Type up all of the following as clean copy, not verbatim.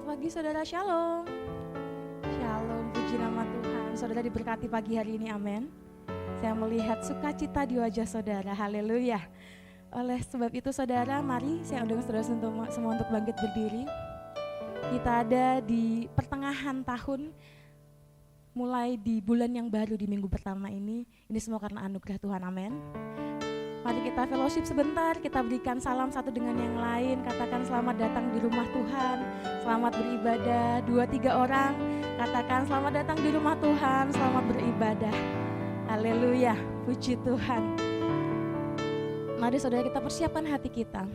Selamat pagi saudara, shalom. Shalom, puji nama Tuhan. Saudara diberkati pagi hari ini, amin. Saya melihat sukacita di wajah saudara, haleluya. Oleh sebab itu saudara, mari saya undang saudara semua untuk bangkit berdiri. Kita ada di pertengahan tahun, mulai di bulan yang baru di minggu pertama ini semua karena anugerah Tuhan, amin. Mari kita fellowship sebentar, kita berikan salam satu dengan yang lain, katakan selamat datang di rumah Tuhan, selamat beribadah. 2-3 orang katakan selamat datang di rumah Tuhan, selamat beribadah. Haleluya, puji Tuhan. Mari saudara kita persiapkan hati kita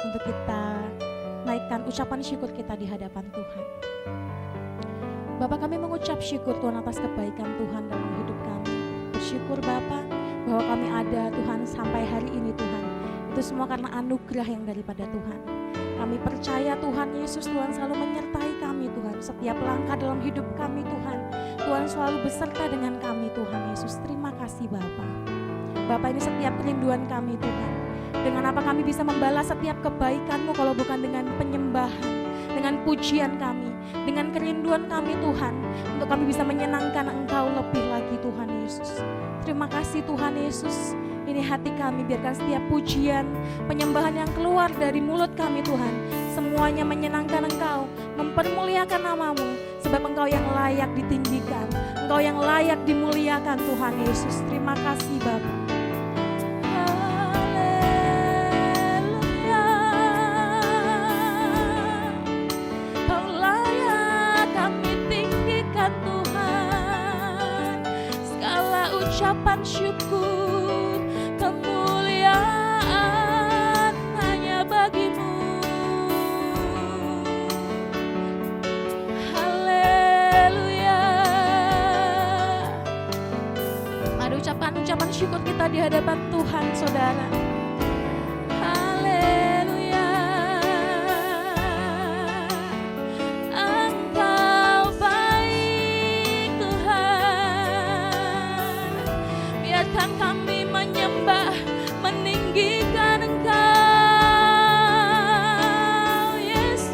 untuk kita naikkan ucapan syukur kita di hadapan Tuhan. Bapa, kami mengucap syukur Tuhan atas kebaikan Tuhan dalam hidup kami. Bersyukur Bapa bahwa kami ada Tuhan sampai hari ini Tuhan. Itu semua karena anugerah yang daripada Tuhan. Kami percaya Tuhan Yesus, Tuhan selalu menyertai kami Tuhan. Setiap langkah dalam hidup kami Tuhan, Tuhan selalu beserta dengan kami Tuhan Yesus. Terima kasih Bapa. Bapa, ini setiap kerinduan kami Tuhan. Dengan apa kami bisa membalas setiap kebaikan-Mu kalau bukan dengan penyembahan, dengan pujian kami, dengan kerinduan kami Tuhan, untuk kami bisa menyenangkan Engkau lebih lagi Tuhan Yesus. Terima kasih Tuhan Yesus, ini hati kami, biarkan setiap pujian, penyembahan yang keluar dari mulut kami Tuhan, semuanya menyenangkan Engkau, mempermuliakan nama-Mu, sebab Engkau yang layak ditinggikan, Engkau yang layak dimuliakan Tuhan Yesus. Terima kasih Bapa. Ucapan syukur, kemuliaan hanya bagi-Mu. Haleluya. Mari ucapan syukur kita di hadapan Tuhan, saudara. Kami menyembah, meninggikan Engkau, Yesus.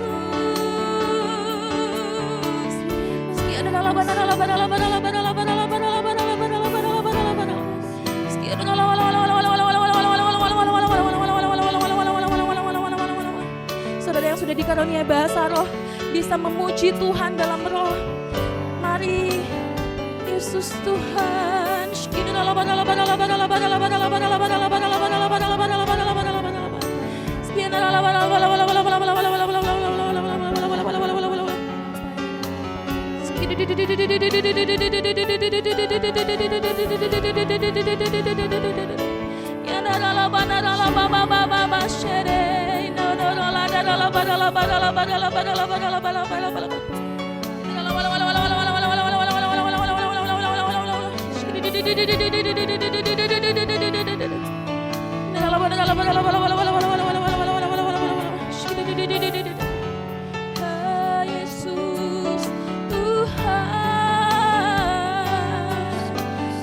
Saudara yang sudah dikaruniai bahasa roh, bisa memuji Tuhan dalam roh. Mari, Yesus Tuhan. Yesus Tuhan,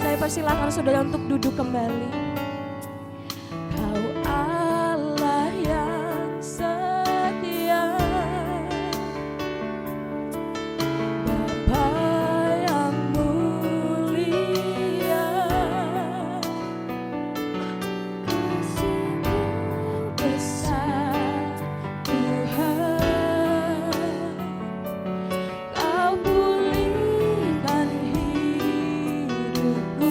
saya persilakan saudara untuk duduk kembali. Kau Allah yang setia, Bapa yang mulia, kasih-Mu besar Tuhan. Kau pulihkan hidupku,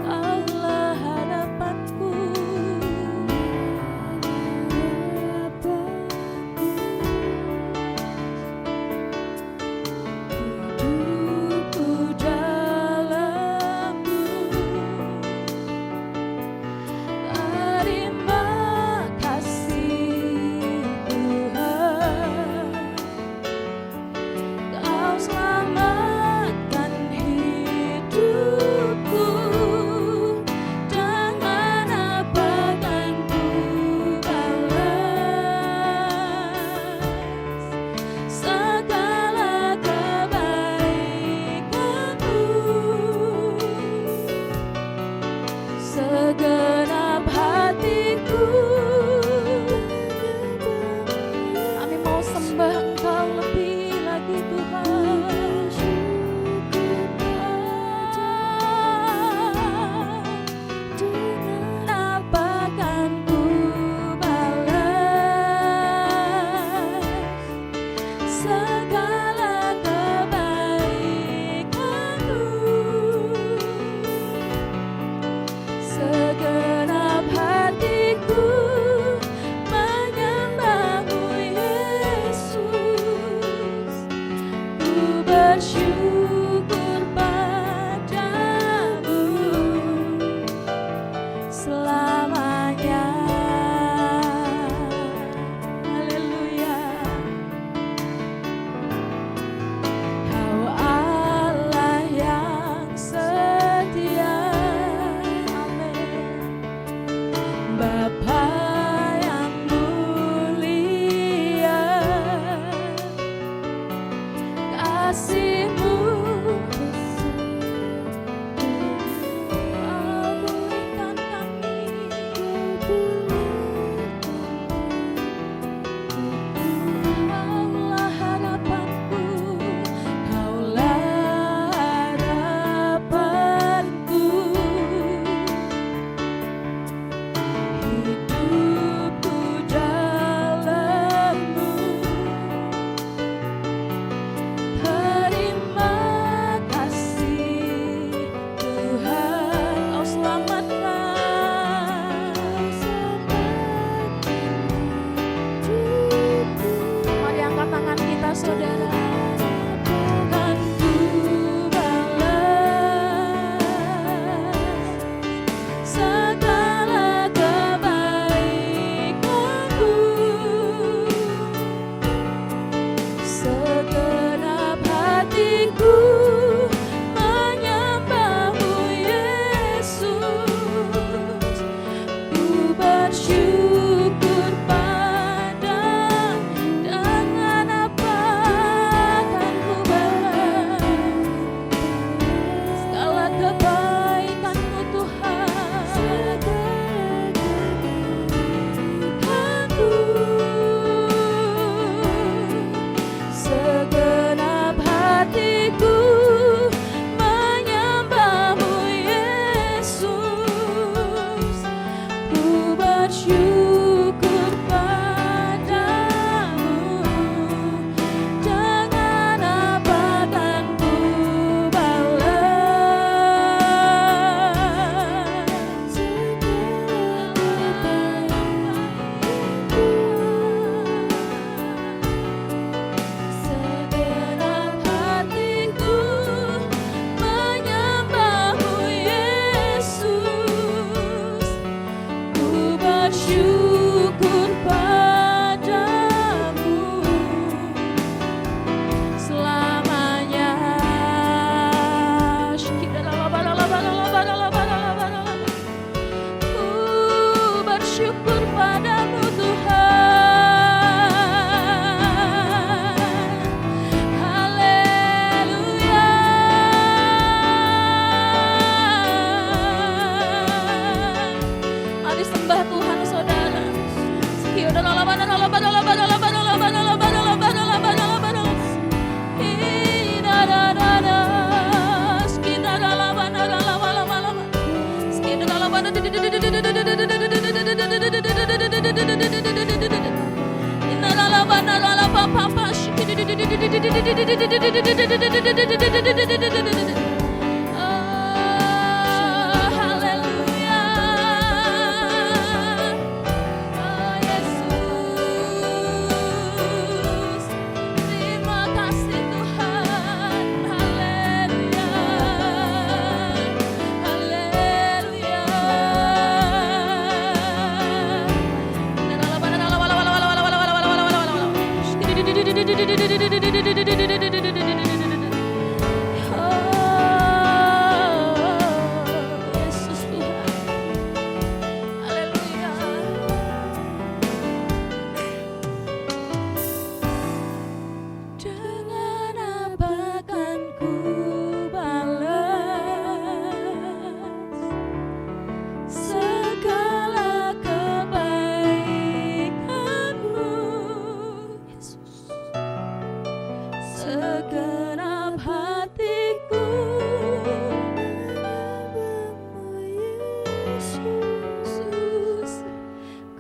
Kaulah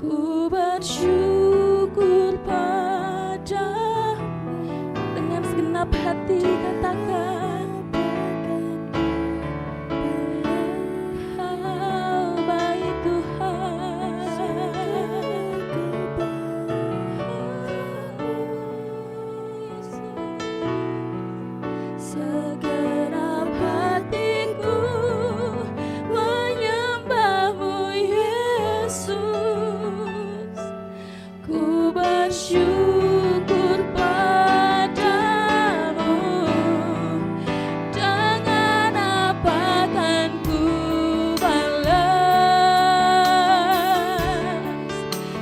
Ku bersyukur padamu segenap hati katakan, Kau baik Tuhan. Segenap hatiku menyembahmu Yesus, ku bersyukur padamu. Dengan apa kan ku balas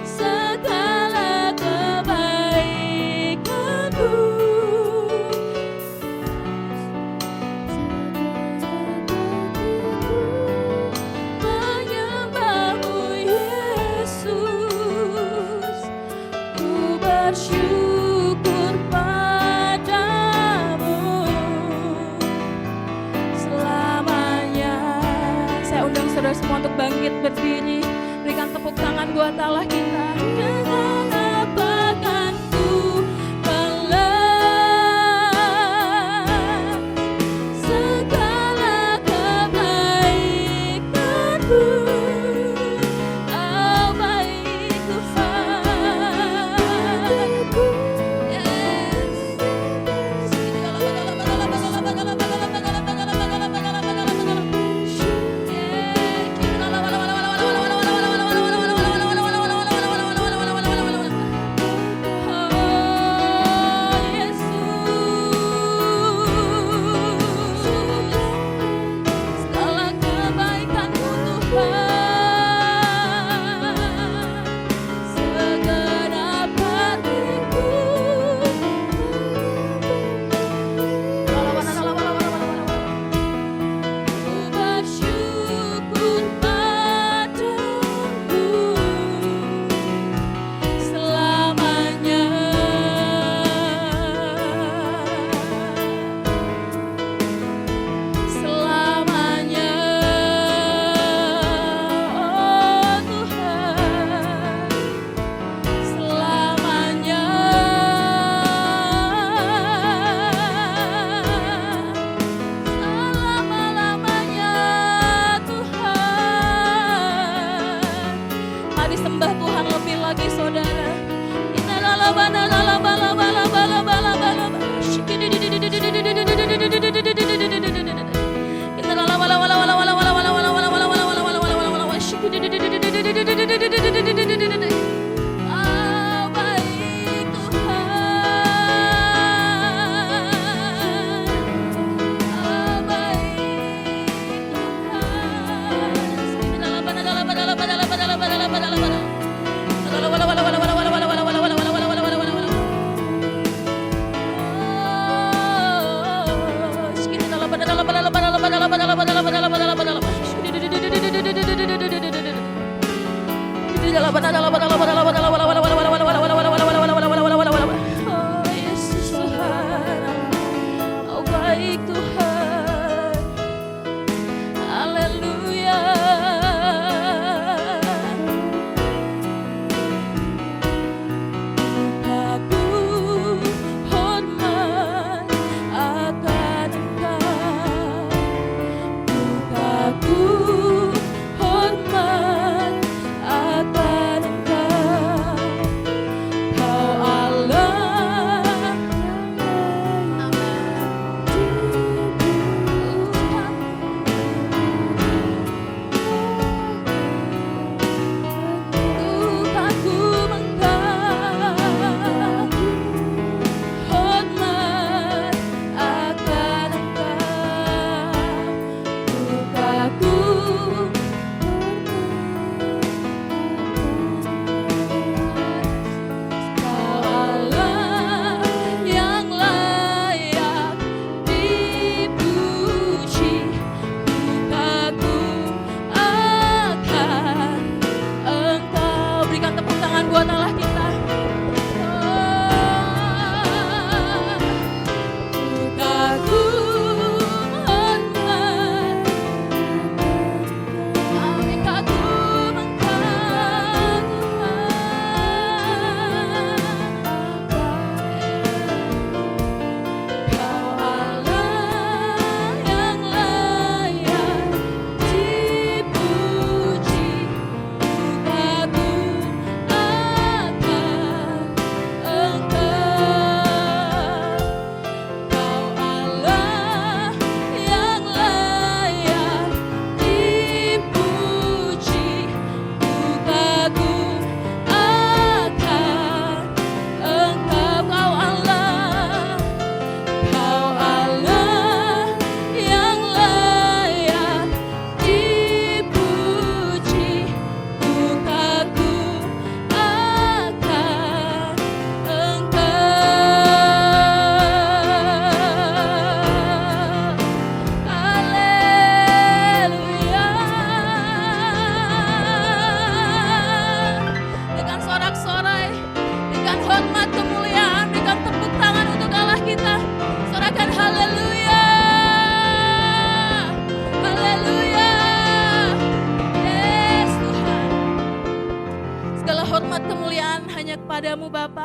segala kebaikanmu. Menyembahmu Yesus, ku bersyukur padamu selamanya. Saya undang saudara semua untuk bangkit berdiri, berikan tepuk tangan buat Allah kita. Dengan apa kan ku balas segala kebaikanmu. Kau baik Tuhan. Yes.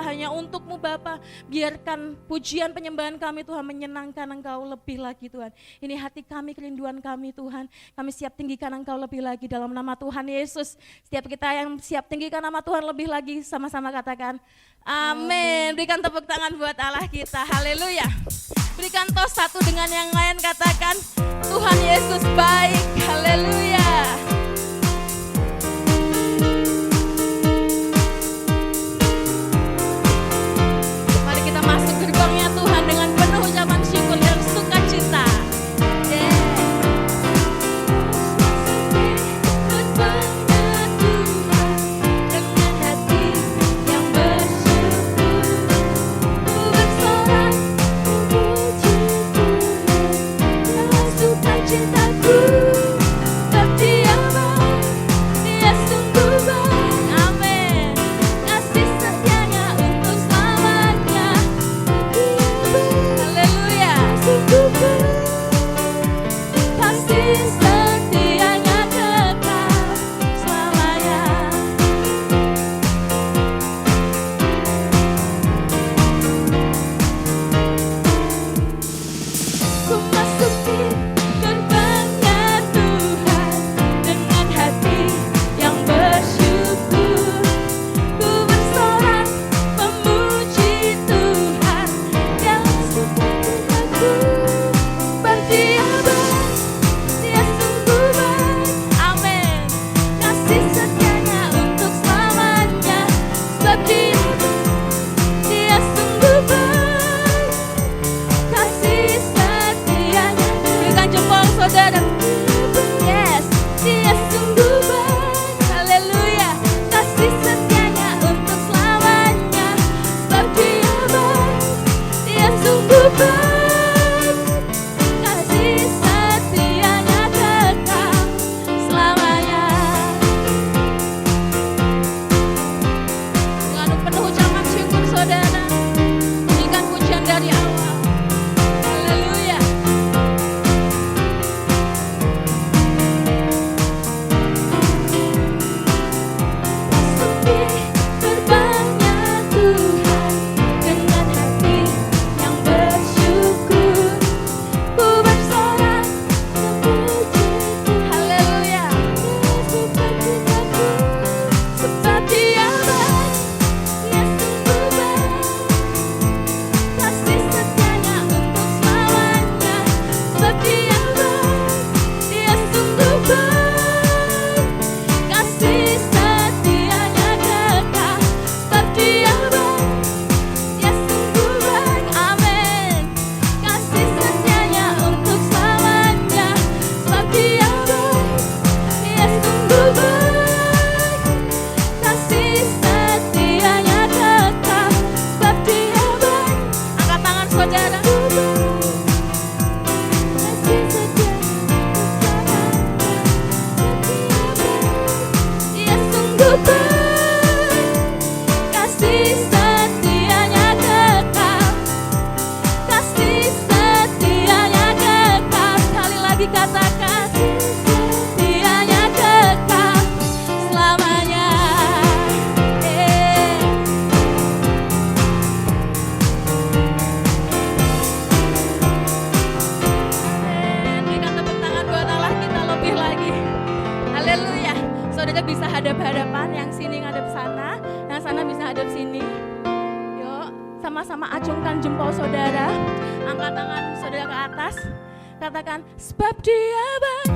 hanya untuk-Mu Bapa. Biarkan pujian penyembahan kami Tuhan menyenangkan Engkau lebih lagi Tuhan. Ini hati kami, kerinduan kami Tuhan. Kami siap tinggikan Engkau lebih lagi dalam nama Tuhan Yesus. Setiap kita yang siap tinggikan nama Tuhan lebih lagi, sama-sama katakan amin. Berikan tepuk tangan buat Allah kita, haleluya. Berikan tos satu dengan yang lain, katakan Tuhan Yesus baik, haleluya. Mari kita masuk gerbangnya Tuhan dengan penuh ucapan syukur dan sukacita. Sama-sama acungkan jempol saudara, angkat tangan saudara ke atas, katakan sebab Dia baik,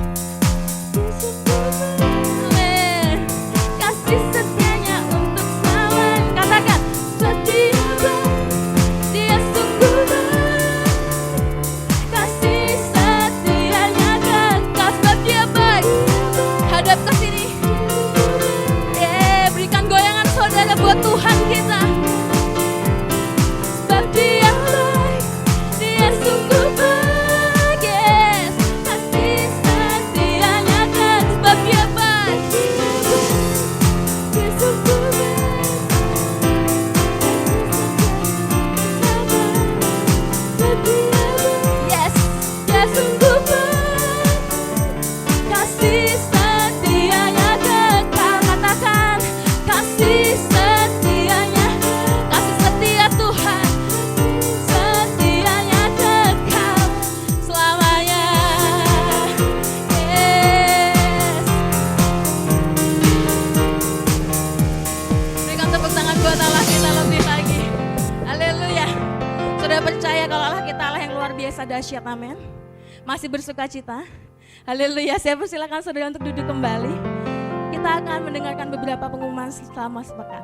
kasih setianya untuk selamanya. Katakan sebab Dia baik, Dia sungguh baik, kasih setianya kekal. Sebab Dia baik, hadap ke sini, berikan goyangan saudara buat Tuhan kita. Dia percaya kalau Allah kita Allah yang luar biasa dahsyat, amin. Masih bersuka cita. Haleluya, saya persilakan saudara untuk duduk kembali. Kita akan mendengarkan beberapa pengumuman selama sepekan.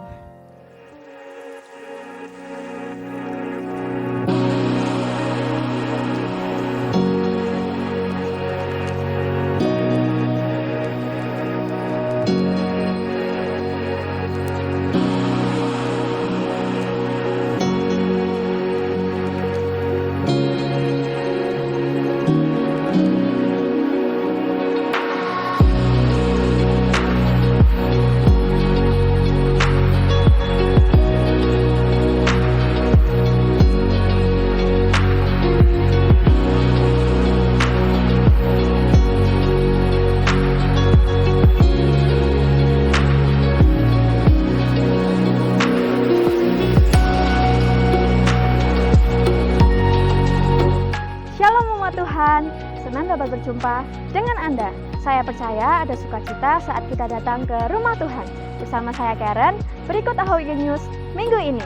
Senang dapat berjumpa dengan Anda. Saya percaya ada sukacita saat kita datang ke rumah Tuhan. Bersama saya Karen, berikut AHOY News minggu ini.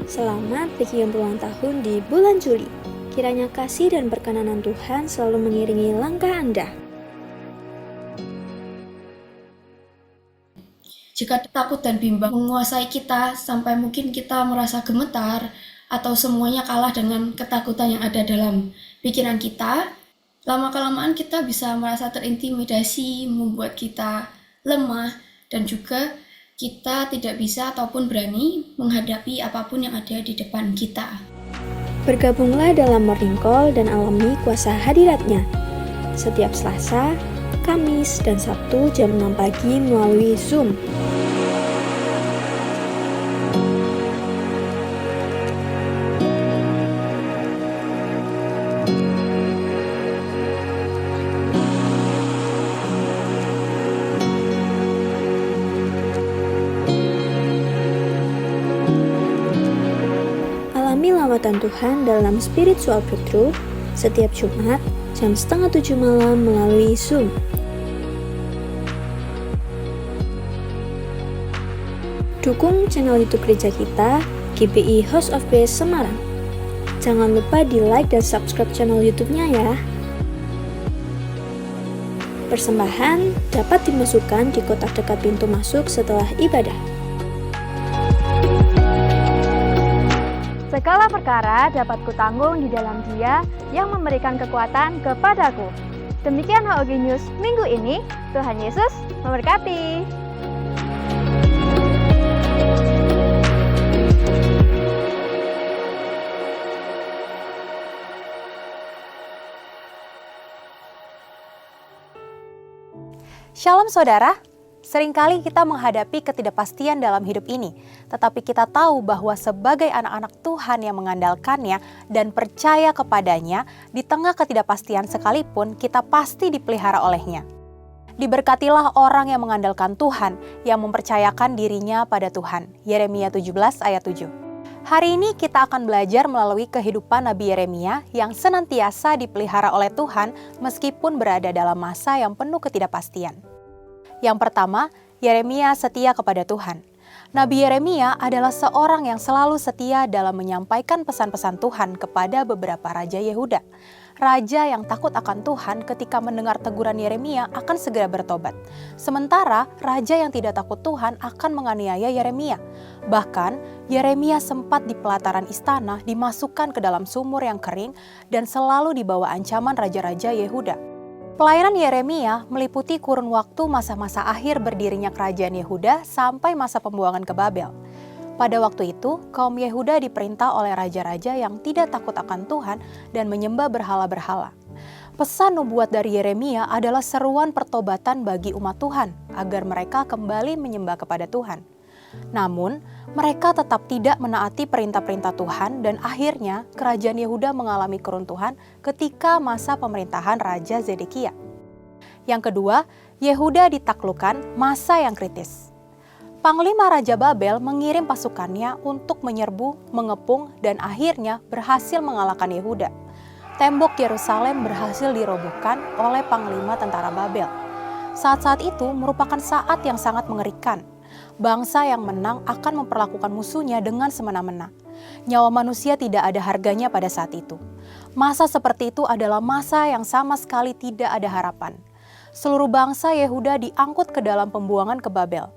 Selamat bikin ulang tahun di bulan Juli. Kiranya kasih dan perkenanan Tuhan selalu mengiringi langkah Anda. Jika takut dan bimbang menguasai kita sampai mungkin kita merasa gemetar atau semuanya kalah dengan ketakutan yang ada dalam pikiran kita, lama-kelamaan kita bisa merasa terintimidasi, membuat kita lemah, dan juga kita tidak bisa ataupun berani menghadapi apapun yang ada di depan kita. Bergabunglah dalam Morning Call dan alami kuasa hadiratnya. Setiap Selasa, Kamis, dan Sabtu jam 6 pagi melalui Zoom. Alami lawatan Tuhan dalam Spiritual Breakthrough setiap Jumat jam 6:30 malam melalui Zoom. Dukung channel YouTube gereja kita, GBI House of Grace Semarang. Jangan lupa di like dan subscribe channel YouTube-nya ya. Persembahan dapat dimasukkan di kotak dekat pintu masuk setelah ibadah. Segala perkara dapat kutanggung di dalam Dia yang memberikan kekuatan kepadaku. Demikian AHOY News minggu ini. Tuhan Yesus memberkati. Shalom saudara, seringkali kita menghadapi ketidakpastian dalam hidup ini, tetapi kita tahu bahwa sebagai anak-anak Tuhan yang mengandalkannya dan percaya kepadanya, di tengah ketidakpastian sekalipun kita pasti dipelihara olehnya. Diberkatilah orang yang mengandalkan Tuhan, yang mempercayakan dirinya pada Tuhan. Yeremia 17 ayat 7. Hari ini kita akan belajar melalui kehidupan Nabi Yeremia yang senantiasa dipelihara oleh Tuhan meskipun berada dalam masa yang penuh ketidakpastian. Yang pertama, Yeremia setia kepada Tuhan. Nabi Yeremia adalah seorang yang selalu setia dalam menyampaikan pesan-pesan Tuhan kepada beberapa raja Yehuda. Raja yang takut akan Tuhan ketika mendengar teguran Yeremia akan segera bertobat. Sementara raja yang tidak takut Tuhan akan menganiaya Yeremia. Bahkan, Yeremia sempat di pelataran istana dimasukkan ke dalam sumur yang kering dan selalu dibawa ancaman raja-raja Yehuda. Pelayanan Yeremia meliputi kurun waktu masa-masa akhir berdirinya kerajaan Yehuda sampai masa pembuangan ke Babel. Pada waktu itu, kaum Yehuda diperintah oleh raja-raja yang tidak takut akan Tuhan dan menyembah berhala-berhala. Pesan nubuat dari Yeremia adalah seruan pertobatan bagi umat Tuhan agar mereka kembali menyembah kepada Tuhan. Namun, mereka tetap tidak menaati perintah-perintah Tuhan dan akhirnya kerajaan Yehuda mengalami keruntuhan ketika masa pemerintahan Raja Zedekia. Yang kedua, Yehuda ditaklukkan masa yang kritis. Panglima Raja Babel mengirim pasukannya untuk menyerbu, mengepung, dan akhirnya berhasil mengalahkan Yehuda. Tembok Yerusalem berhasil dirobohkan oleh Panglima Tentara Babel. Saat-saat itu merupakan saat yang sangat mengerikan. Bangsa yang menang akan memperlakukan musuhnya dengan semena-mena. Nyawa manusia tidak ada harganya pada saat itu. Masa seperti itu adalah masa yang sama sekali tidak ada harapan. Seluruh bangsa Yehuda diangkut ke dalam pembuangan ke Babel.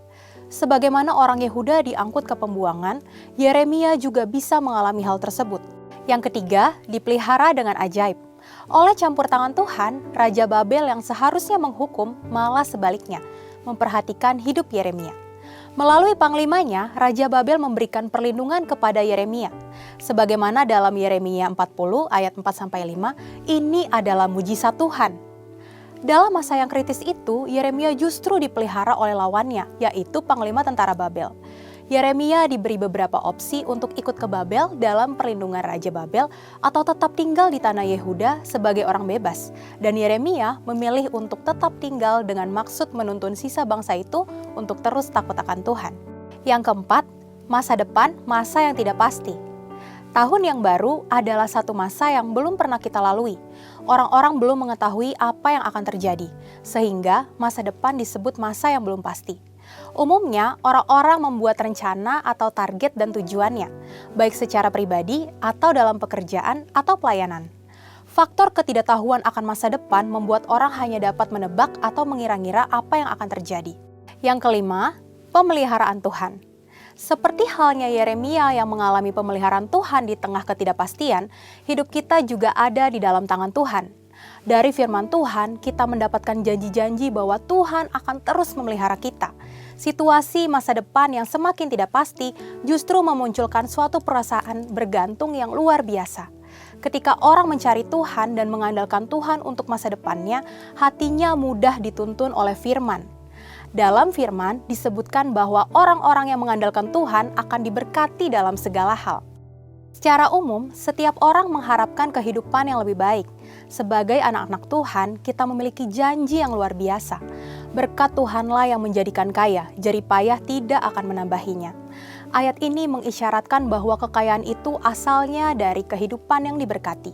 Sebagaimana orang Yehuda diangkut ke pembuangan, Yeremia juga bisa mengalami hal tersebut. Yang ketiga, dipelihara dengan ajaib. Oleh campur tangan Tuhan, Raja Babel yang seharusnya menghukum malah sebaliknya, memperhatikan hidup Yeremia. Melalui panglimanya, Raja Babel memberikan perlindungan kepada Yeremia. Sebagaimana dalam Yeremia 40 ayat 4-5, ini adalah mujizat Tuhan. Dalam masa yang kritis itu, Yeremia justru dipelihara oleh lawannya, yaitu Panglima Tentara Babel. Yeremia diberi beberapa opsi untuk ikut ke Babel dalam perlindungan Raja Babel atau tetap tinggal di tanah Yehuda sebagai orang bebas. Dan Yeremia memilih untuk tetap tinggal dengan maksud menuntun sisa bangsa itu untuk terus takut akan Tuhan. Yang keempat, masa depan, masa yang tidak pasti. Tahun yang baru adalah satu masa yang belum pernah kita lalui. Orang-orang belum mengetahui apa yang akan terjadi, sehingga masa depan disebut masa yang belum pasti. Umumnya, orang-orang membuat rencana atau target dan tujuannya, baik secara pribadi atau dalam pekerjaan atau pelayanan. Faktor ketidaktahuan akan masa depan membuat orang hanya dapat menebak atau mengira-ngira apa yang akan terjadi. Yang kelima, pemeliharaan Tuhan. Seperti halnya Yeremia yang mengalami pemeliharaan Tuhan di tengah ketidakpastian, hidup kita juga ada di dalam tangan Tuhan. Dari firman Tuhan, kita mendapatkan janji-janji bahwa Tuhan akan terus memelihara kita. Situasi masa depan yang semakin tidak pasti justru memunculkan suatu perasaan bergantung yang luar biasa. Ketika orang mencari Tuhan dan mengandalkan Tuhan untuk masa depannya, hatinya mudah dituntun oleh firman. Dalam firman disebutkan bahwa orang-orang yang mengandalkan Tuhan akan diberkati dalam segala hal. Secara umum, setiap orang mengharapkan kehidupan yang lebih baik. Sebagai anak-anak Tuhan, kita memiliki janji yang luar biasa. Berkat Tuhanlah yang menjadikan kaya, jerih payah tidak akan menambahinya. Ayat ini mengisyaratkan bahwa kekayaan itu asalnya dari kehidupan yang diberkati.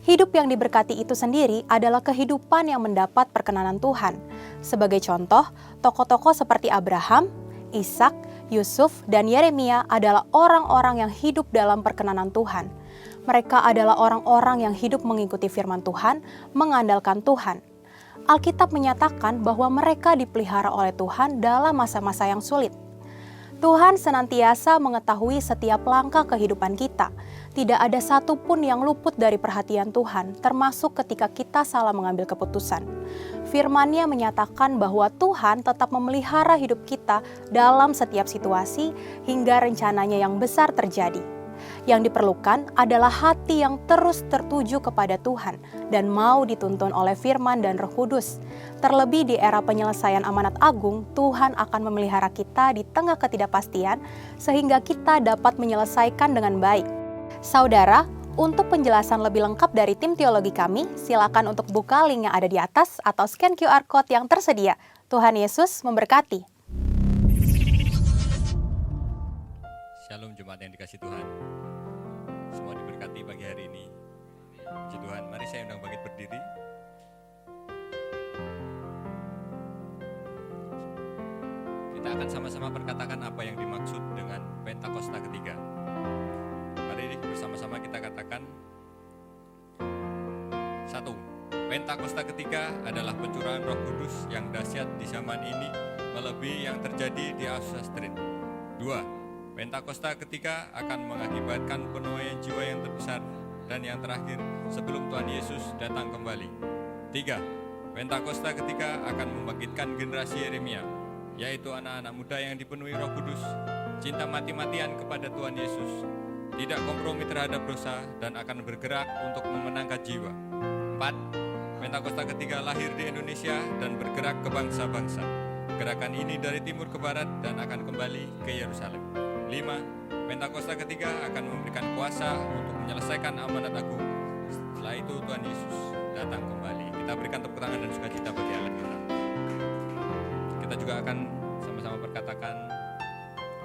Hidup yang diberkati itu sendiri adalah kehidupan yang mendapat perkenanan Tuhan. Sebagai contoh, tokoh-tokoh seperti Abraham, Ishak, Yusuf, dan Yeremia adalah orang-orang yang hidup dalam perkenanan Tuhan. Mereka adalah orang-orang yang hidup mengikuti firman Tuhan, mengandalkan Tuhan. Alkitab menyatakan bahwa mereka dipelihara oleh Tuhan dalam masa-masa yang sulit. Tuhan senantiasa mengetahui setiap langkah kehidupan kita. Tidak ada satupun yang luput dari perhatian Tuhan, termasuk ketika kita salah mengambil keputusan. Firman-Nya menyatakan bahwa Tuhan tetap memelihara hidup kita dalam setiap situasi hingga rencananya yang besar terjadi. Yang diperlukan adalah hati yang terus tertuju kepada Tuhan dan mau dituntun oleh firman dan Roh Kudus. Terlebih di era penyelesaian amanat agung, Tuhan akan memelihara kita di tengah ketidakpastian sehingga kita dapat menyelesaikan dengan baik. Saudara, untuk penjelasan lebih lengkap dari tim teologi kami, silakan untuk buka link yang ada di atas atau scan QR Code yang tersedia. Tuhan Yesus memberkati. Shalom jemaat yang dikasih Tuhan. Semua diberkati pagi hari ini. Puji Tuhan, mari saya undang bangkit berdiri. Kita akan sama-sama perkatakan apa yang dimaksud dengan Pentakosta ketiga. Mari bersama-sama kita katakan. 1. Pentakosta ketiga adalah pencurahan Roh Kudus yang dahsyat di zaman ini melebihi yang terjadi di Azusa Street. 2. Pentakosta ketiga akan mengakibatkan penuaian jiwa yang terbesar dan yang terakhir sebelum Tuhan Yesus datang kembali. 3. Pentakosta ketiga akan membangkitkan generasi Yeremia, yaitu anak-anak muda yang dipenuhi Roh Kudus, cinta mati-matian kepada Tuhan Yesus, tidak kompromi terhadap dosa dan akan bergerak untuk memenangkan jiwa. 4. Pentakosta ketiga lahir di Indonesia dan bergerak ke bangsa-bangsa. Gerakan ini dari timur ke barat dan akan kembali ke Yerusalem. 5. Pentakosta ketiga akan memberikan kuasa untuk menyelesaikan amanat agung. Setelah itu Tuhan Yesus datang kembali. Kita berikan tepuk tangan dan sukacita bagi Allah kita. Kita juga akan sama-sama berkatakan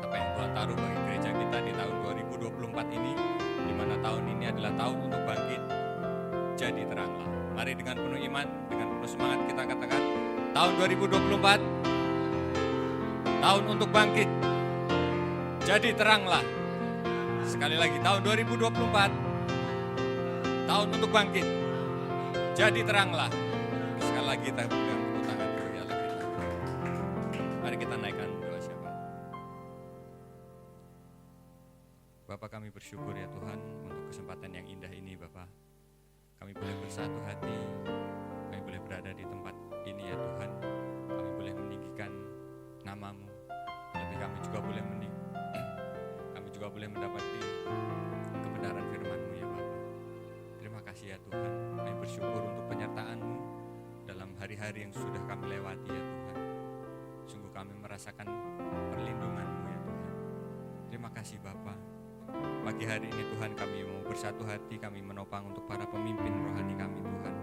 apa yang Tuhan taruh bagi gereja kita di tahun 2024 ini, di mana tahun ini adalah tahun untuk bangkit jadi teranglah. Mari dengan penuh iman, dengan penuh semangat kita katakan tahun 2024 tahun untuk bangkit. Jadi teranglah. Sekali lagi, tahun 2024, tahun untuk bangkit. Jadi teranglah. Sekali lagi kita berikan tepuk tangan bagi Allah kita. Mari kita naikkan doa syafaat. Bapak, kami bersyukur ya Tuhan untuk kesempatan yang indah ini Bapak. Kami boleh bersatu hati, kami boleh berada di tempat ini ya Tuhan. Kami boleh meninggikan nama-Mu, tapi kami juga boleh mendapati kebenaran firman-Mu ya Bapak. Terima kasih ya Tuhan, kami bersyukur untuk penyertaan-Mu dalam hari-hari yang sudah kami lewati ya Tuhan. Sungguh kami merasakan perlindungan-Mu ya Tuhan. Terima kasih Bapak. Pagi hari ini Tuhan kami mau bersatu hati, kami menopang untuk para pemimpin rohani kami Tuhan.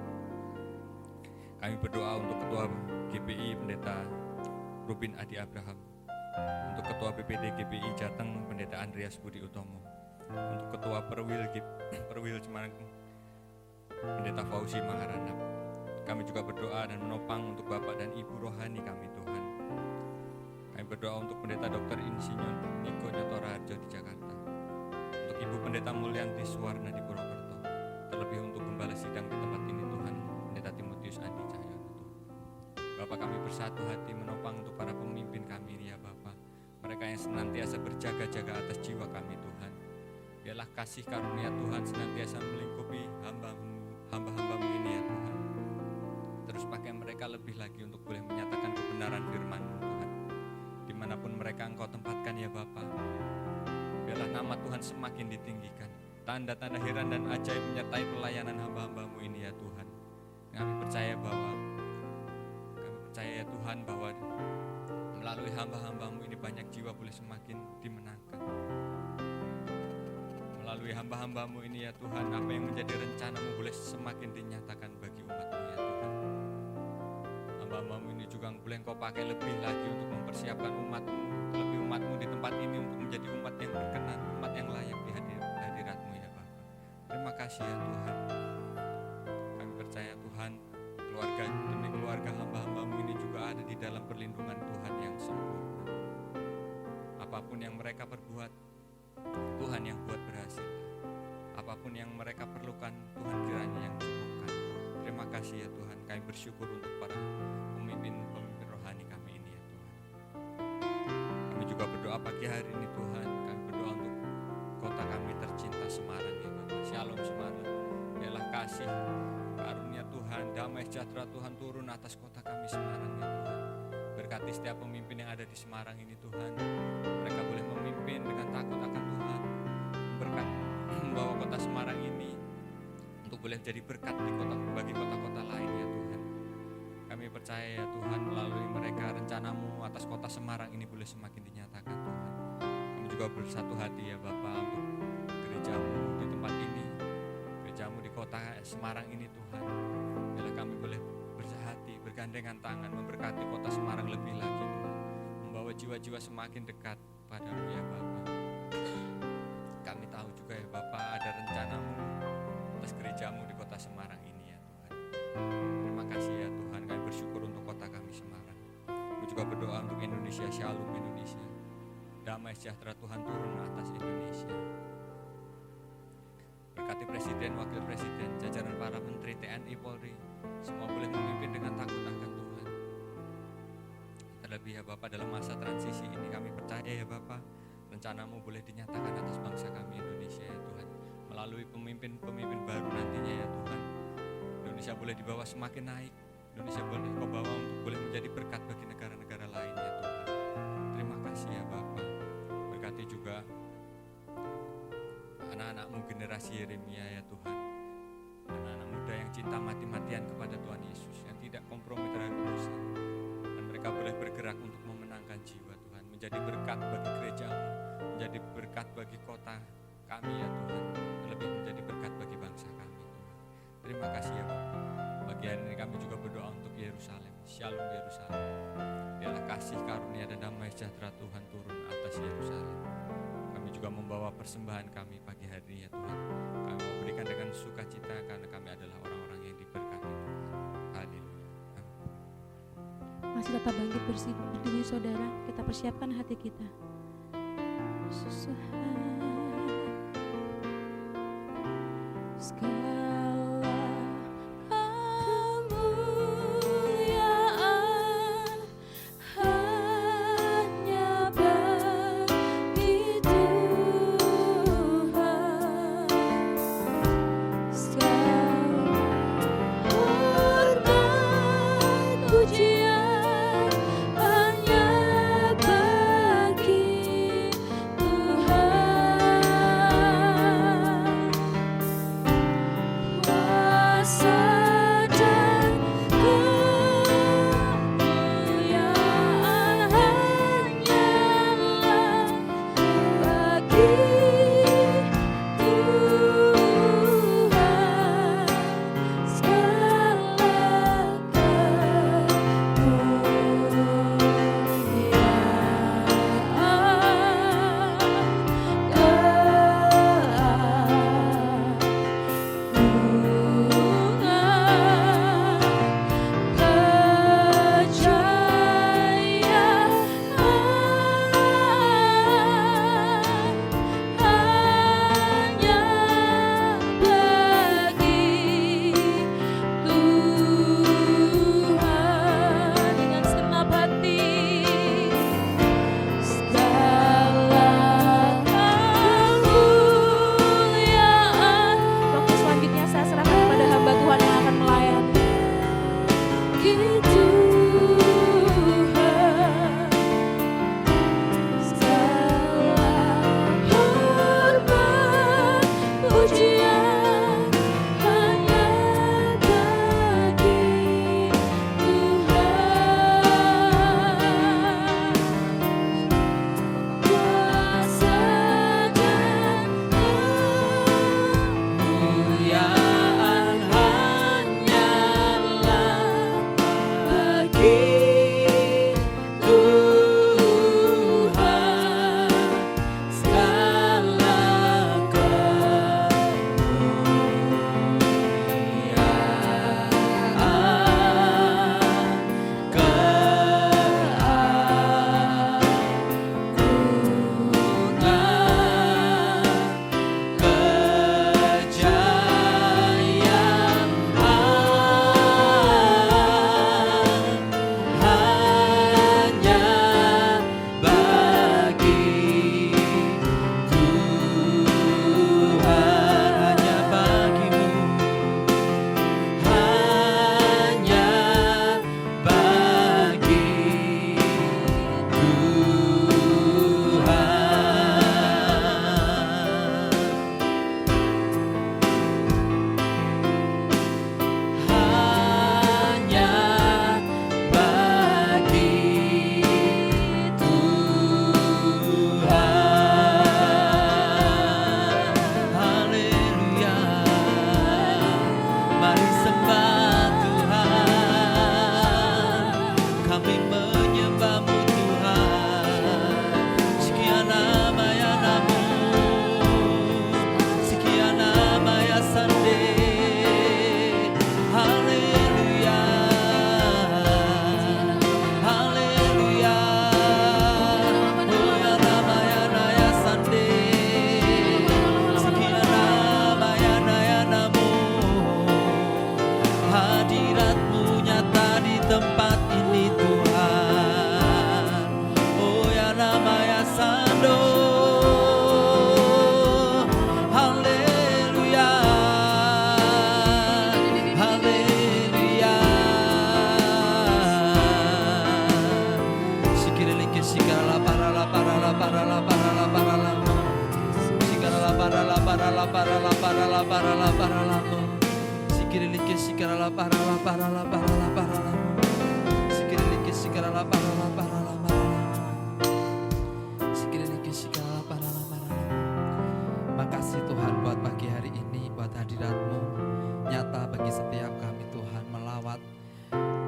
Kami berdoa untuk Ketua GPI Pendeta Rubin Adi Abraham, untuk Ketua BPD GPI Jateng Pendeta Andreas Budi Utomo, untuk Ketua Perwil Semarang Pendeta Fauzi Maharanap. Kami juga berdoa dan menopang untuk Bapak dan Ibu rohani kami Tuhan. Kami berdoa untuk Pendeta Dr. Insinyur Niko Nyotora Harjo di Jakarta, untuk Ibu Pendeta Mulyanti Suwarna di Purwokerto, terlebih untuk Gembala Sidang di tempat ini Tuhan, Pendeta Timotius Andi Cahyono Tuhan. Bapak, kami bersatu hati menopang untuk para pemimpin kami ini ya Bapak, mereka yang senantiasa berjaga-jaga atas jiwa kami Tuhan. Biarlah kasih karunia Tuhan senantiasa melingkupi hamba-hamba-Mu ini ya Tuhan. Terus pakai mereka lebih lagi untuk boleh menyatakan kebenaran firman-Mu Tuhan, dimanapun mereka Engkau tempatkan ya Bapak. Biarlah nama Tuhan semakin ditinggikan, tanda-tanda heran dan ajaib menyertai pelayanan hamba-hamba-Mu ini ya Tuhan. Kami percaya ya Tuhan bahwa melalui hamba-hamba-Mu ini banyak jiwa boleh semakin dimenangkan. Melalui hamba-hamba-Mu ini ya Tuhan, apa yang menjadi rencana-Mu boleh semakin dinyatakan bagi umat-Mu ya Tuhan. Hamba-hamba-Mu ini juga boleh Engkau pakai lebih lagi untuk mempersiapkan umat-Mu, lebih umat-Mu di tempat ini untuk menjadi umat yang berkenan, umat yang layak di hadirat-Mu ya Bapak. Terima kasih ya Tuhan. Kami percaya Tuhan, keluarga demi keluarga hamba-hamba-Mu ini juga ada di dalam perlindungan Tuhan yang sempurna. Apapun yang mereka perbuat, Tuhan yang buat berhasil. Apapun yang mereka perlukan, Tuhan kiranya yang cukupkan. Terima kasih ya Tuhan, kami bersyukur untuk para pemimpin rohani kami ini ya Tuhan. Kami juga berdoa pagi hari ini Tuhan, kami berdoa untuk kota kami tercinta Semarang ya Bapak. Shalom Semarang. Biarlah kasih karunia Tuhan, damai sejahtera Tuhan turun atas kota kami Semarang ya Tuhan. Berkati setiap pemimpin yang ada di Semarang ini Tuhan. Mereka boleh memimpin dengan takut akan Tuhan. Berkat membawa kota Semarang ini untuk boleh jadi berkat bagi kota-kota lain ya Tuhan. Kami percaya ya Tuhan, melalui mereka rencana-Mu atas kota Semarang ini boleh semakin dinyatakan Tuhan. Kami juga bersatu hati ya Bapak untuk gereja-Mu di tempat ini, gereja-Mu di kota Semarang ini Tuhan. Bila kami boleh bersehati, bergandengan tangan memberkati kota Semarang lebih lagi Tuhan, membawa jiwa-jiwa semakin dekat padamu ya Bapak. Kami tahu juga ya Bapak, ada rencana-Mu atas gereja-Mu di kota Semarang ini ya Tuhan. Terima kasih ya Tuhan, kami bersyukur untuk kota kami Semarang. Kami juga berdoa untuk Indonesia, Shalom Indonesia. Damai sejahtera Tuhan turun atas Indonesia. Berkati Presiden, Wakil Presiden, jajaran para Menteri TNI Polri, semua boleh memimpin dengan takut akan Tuhan. Terlebih ya Bapak, dalam masa transisi ini kami percaya ya Bapak, rencana-Mu boleh dinyatakan atas bangsa kami Indonesia ya Tuhan. Melalui pemimpin-pemimpin baru nantinya ya Tuhan, Indonesia boleh dibawa semakin naik. Indonesia boleh Kau bawa untuk boleh menjadi berkat bagi negara-negara lain ya Tuhan. Terima kasih ya Bapak. Berkati juga anak-anak-Mu generasi Yeremia ya Tuhan. Anak-anak muda yang cinta mati-matian kepada Tuhan Yesus, yang tidak kompromi terhadap dosa. Dan mereka boleh bergerak untuk memenangkan jiwa Tuhan, menjadi berkat bagi gereja-Mu, menjadi berkat bagi kota kami ya Tuhan, terlebih menjadi berkat bagi bangsa kami Tuhan. Terima kasih ya Bapak. Pagi hari ini kami juga berdoa untuk Yerusalem. Shalom Yerusalem. Biarlah kasih karunia dan damai sejahtera Tuhan turun atas Yerusalem. Kami juga membawa persembahan kami pagi hari ini ya Tuhan. Kami mau berikan dengan sukacita karena kami adalah orang-orang yang diberkati Tuhan. Haleluya. Masih tetap bangkit bersih demi saudara, kita persiapkan hati kita. Yesus Tuhan, segala kemuliaan hanya bagi Tuhan, segala hormat pujian hanya bagi Tuhan. Kuasa dan kemuliaan hanyalah bagi Tuhan, segala dengan segenap hati. Segala kemuliaan. Waktu selanjutnya saya serahkan kepada hamba Tuhan yang akan melayani. Gitu Tuhan, segala hormat pujian hanya bagi Tuhan. Kuasa dan kemuliaan hanyalah bagi Tuhan, segala Makasih Tuhan buat pagi hari ini, buat hadirat-Mu nyata bagi setiap kami Tuhan, melawat,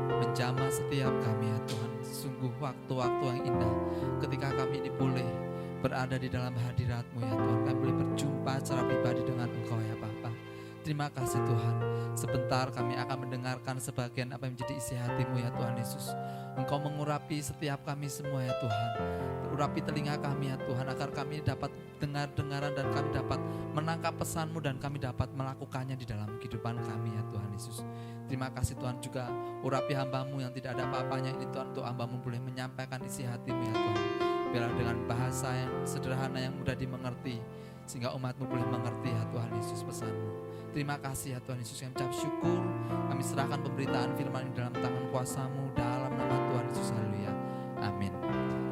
menjamah setiap kami ya Tuhan. Sungguh waktu-waktu yang indah ketika kami ini boleh berada di dalam hadirat-Mu ya Tuhan. Kami boleh berjumpa secara pribadi dengan Engkau ya Bapa. Terima kasih Tuhan. Sebentar kami akan mendengarkan sebagian apa yang menjadi isi hati-Mu ya Tuhan Yesus. Engkau mengurapi setiap kami semua ya Tuhan. Urapi telinga kami ya Tuhan, agar kami dapat dengar-dengaran dan kami dapat menangkap pesan-Mu dan kami dapat melakukannya di dalam kehidupan kami ya Tuhan Yesus. Terima kasih Tuhan, juga urapi hamba-Mu yang tidak ada apa-apanya ini Tuhan, untuk hamba-Mu boleh menyampaikan isi hati-Mu ya Tuhan. Biarlah dengan bahasa yang sederhana yang mudah dimengerti, sehingga umat-Mu boleh mengerti ya Tuhan Yesus pesan-Mu. Terima kasih ya Tuhan Yesus, kami ucap syukur. Kami serahkan pemberitaan firman ini dalam tangan kuasa-Mu dalam nama Tuhan Yesus. Haleluya. Amin.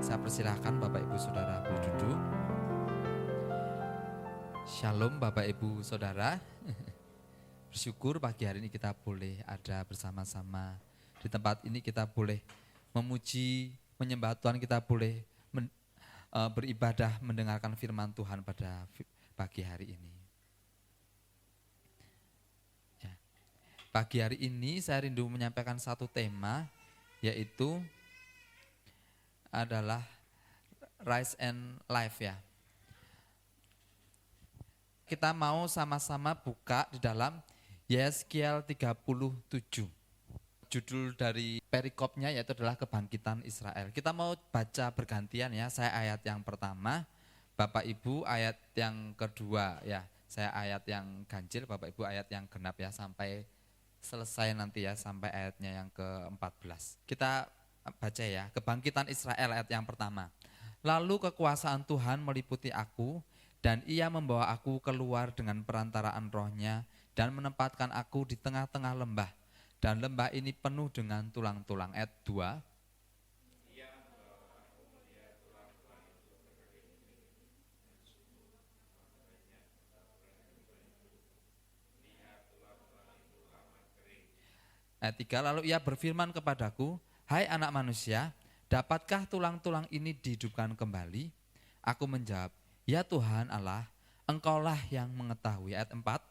Saya persilahkan Bapak Ibu Saudara berduduk. Shalom Bapak Ibu Saudara. Bersyukur pagi hari ini kita boleh ada bersama-sama di tempat ini, kita boleh memuji, menyembah Tuhan, kita boleh beribadah mendengarkan firman Tuhan pada pagi hari ini. Pagi hari ini saya rindu menyampaikan satu tema, yaitu adalah Rise and Life ya. Kita mau sama-sama buka di dalam Yeskiel 37. Judul dari perikopnya yaitu adalah Kebangkitan Israel. Kita mau baca bergantian ya, saya ayat yang pertama, Bapak Ibu ayat yang kedua ya. Saya ayat yang ganjil, Bapak Ibu ayat yang genap ya, sampai selesai nanti ya, sampai ayatnya yang ke-14. Kita baca ya, Kebangkitan Israel ayat yang pertama. Lalu kekuasaan Tuhan meliputi aku, dan ia membawa aku keluar dengan perantaraan rohnya, dan menempatkan aku di tengah-tengah lembah, dan lembah ini penuh dengan tulang-tulang. Ayat 2. Ayat 3, lalu ia berfirman kepadaku, hai anak manusia, dapatkah tulang-tulang ini dihidupkan kembali? Aku menjawab, ya Tuhan Allah, engkaulah yang mengetahui. Ayat 4.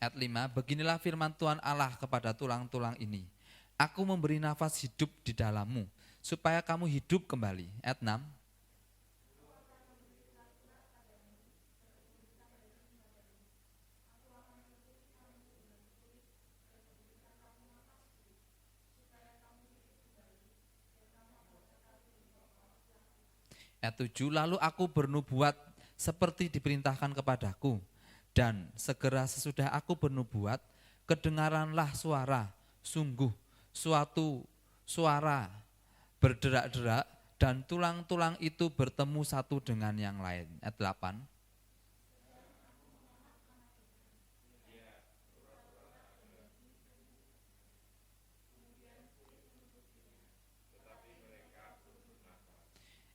Ayat 5, beginilah firman Tuhan Allah kepada tulang-tulang ini. Aku memberi nafas hidup di dalammu, supaya kamu hidup kembali. Ayat 6. Ayat 7, lalu aku bernubuat seperti diperintahkan kepadaku, dan segera sesudah aku bernubuat, kedengaranlah suara, sungguh suatu suara berderak-derak, dan tulang-tulang itu bertemu satu dengan yang lain. Ayat 8.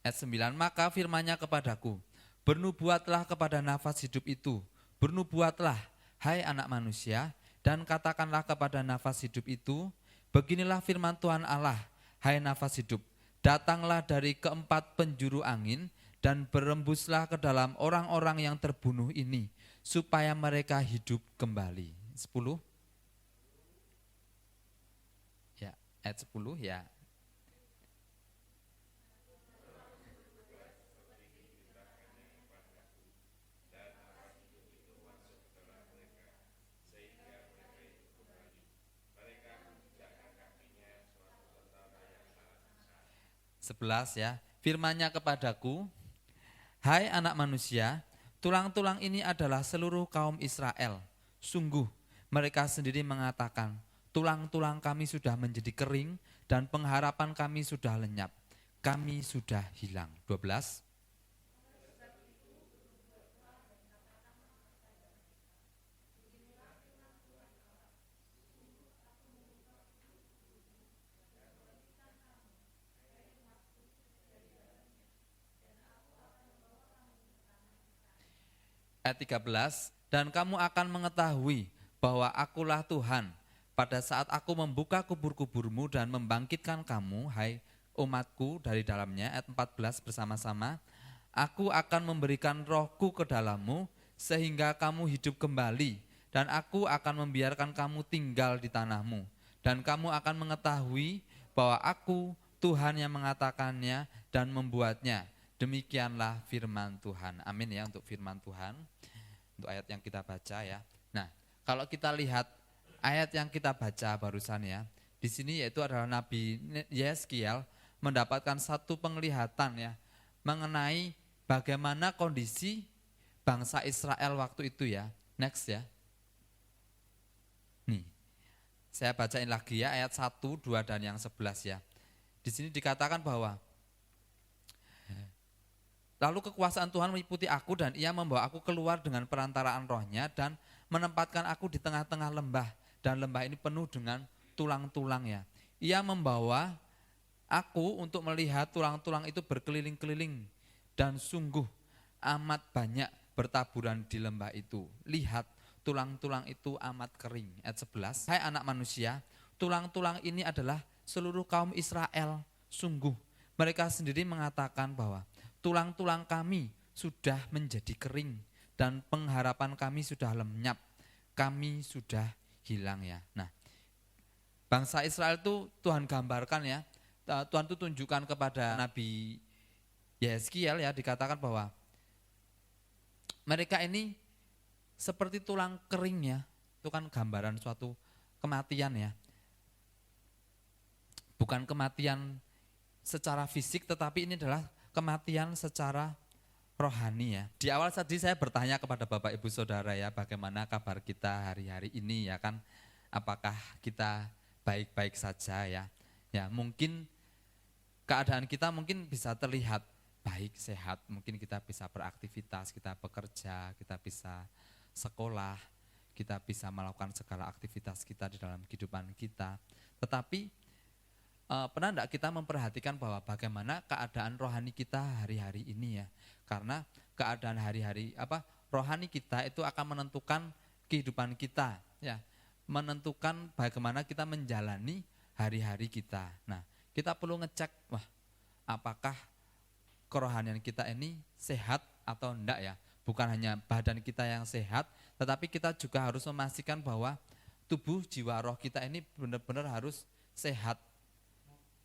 Ayat 9, maka firman-Nya kepadaku, bernubuatlah kepada nafas hidup itu, bernubuatlah, hai anak manusia, dan katakanlah kepada nafas hidup itu, beginilah firman Tuhan Allah, hai nafas hidup, datanglah dari keempat penjuru angin, dan berembuslah ke dalam orang-orang yang terbunuh ini, supaya mereka hidup kembali. 10. Ya, ayat 10 ya. Sebelas ya, firman-Nya kepadaku, hai anak manusia, tulang-tulang ini adalah seluruh kaum Israel. Sungguh mereka sendiri mengatakan, tulang-tulang kami sudah menjadi kering dan pengharapan kami sudah lenyap. Kami sudah hilang. 12. Ayat 13, dan kamu akan mengetahui bahwa akulah Tuhan pada saat aku membuka kubur-kuburmu dan membangkitkan kamu, hai umatku dari dalamnya. Ayat 14 bersama-sama, aku akan memberikan rohku ke dalammu sehingga kamu hidup kembali, dan aku akan membiarkan kamu tinggal di tanahmu, Dan kamu akan mengetahui bahwa aku Tuhan yang mengatakannya dan membuatnya. Demikianlah firman Tuhan. Amin ya untuk firman Tuhan. Untuk ayat yang kita baca ya. Nah, kalau kita lihat ayat yang kita baca barusan ya, di sini yaitu adalah Nabi Yeskiel mendapatkan satu penglihatan ya mengenai bagaimana kondisi bangsa Israel waktu itu ya. Next ya. Nih, saya bacain lagi ya ayat 1, 2 dan yang 11 ya. Di sini dikatakan bahwa lalu kekuasaan Tuhan meliputi aku dan ia membawa aku keluar dengan perantaraan rohnya dan menempatkan aku di tengah-tengah lembah. Dan lembah ini penuh dengan tulang-tulang ya. Ia membawa aku untuk melihat tulang-tulang itu berkeliling-keliling. Dan sungguh amat banyak bertaburan di lembah itu. Lihat tulang-tulang itu amat kering. Ayat 11, hai anak manusia, tulang-tulang ini adalah seluruh kaum Israel. Sungguh mereka sendiri mengatakan bahwa tulang-tulang kami sudah menjadi kering dan pengharapan kami sudah lenyap, kami sudah hilang ya. Nah, bangsa Israel itu Tuhan gambarkan ya, Tuhan itu tunjukkan kepada Nabi Yeskiel ya, dikatakan bahwa mereka ini seperti tulang kering ya, itu kan gambaran suatu kematian ya. Bukan kematian secara fisik tetapi ini adalah kematian secara rohani ya. Di awal tadi saya bertanya kepada Bapak Ibu Saudara ya, bagaimana kabar kita hari-hari ini ya kan, apakah kita baik-baik saja ya. Ya mungkin keadaan kita mungkin bisa terlihat baik, sehat, mungkin kita bisa beraktivitas, kita bekerja, kita bisa sekolah, kita bisa melakukan segala aktivitas kita di dalam kehidupan kita. Tetapi pernah enggak kita memperhatikan bahwa bagaimana keadaan rohani kita hari-hari ini ya? Karena keadaan hari-hari rohani kita itu akan menentukan kehidupan kita ya, menentukan bagaimana kita menjalani hari-hari kita. Nah, kita perlu ngecek apakah kerohanian kita ini sehat atau enggak ya? Bukan hanya badan kita yang sehat, tetapi kita juga harus memastikan bahwa tubuh, jiwa, roh kita ini benar-benar harus sehat.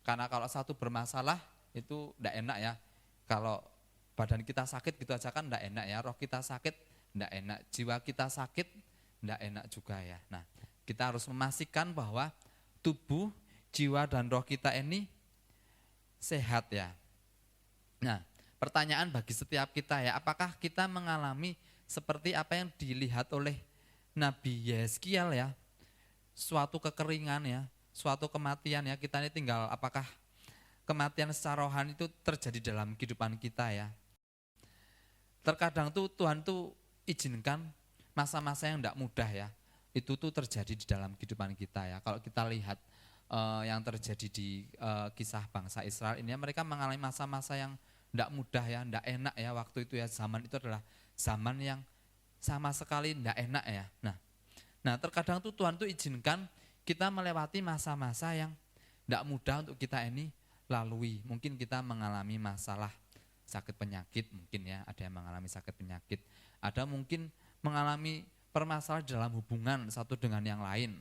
Karena kalau satu bermasalah itu enggak enak ya. Kalau badan kita sakit gitu aja kan enggak enak ya. Roh kita sakit enggak enak, jiwa kita sakit enggak enak juga ya. Nah, kita harus memastikan bahwa tubuh, jiwa dan roh kita ini sehat ya. Nah, pertanyaan bagi setiap kita ya, apakah kita mengalami seperti apa yang dilihat oleh Nabi Yeskiel ya, suatu kekeringan ya, suatu kematian ya, kita ini tinggal apakah kematian secara rohani itu terjadi dalam kehidupan kita ya. Terkadang tuh Tuhan tuh izinkan masa-masa yang tidak mudah ya, itu tuh terjadi di dalam kehidupan kita ya. Kalau kita lihat yang terjadi di kisah bangsa Israel ini, mereka mengalami masa-masa yang tidak mudah ya, tidak enak ya waktu itu ya. Zaman itu adalah zaman yang sama sekali tidak enak ya. Nah terkadang tuh Tuhan tuh izinkan kita melewati masa-masa yang tidak mudah untuk kita ini lalui. Mungkin kita mengalami masalah sakit penyakit mungkin ya, ada yang mengalami sakit penyakit, ada mungkin mengalami permasalahan dalam hubungan satu dengan yang lain.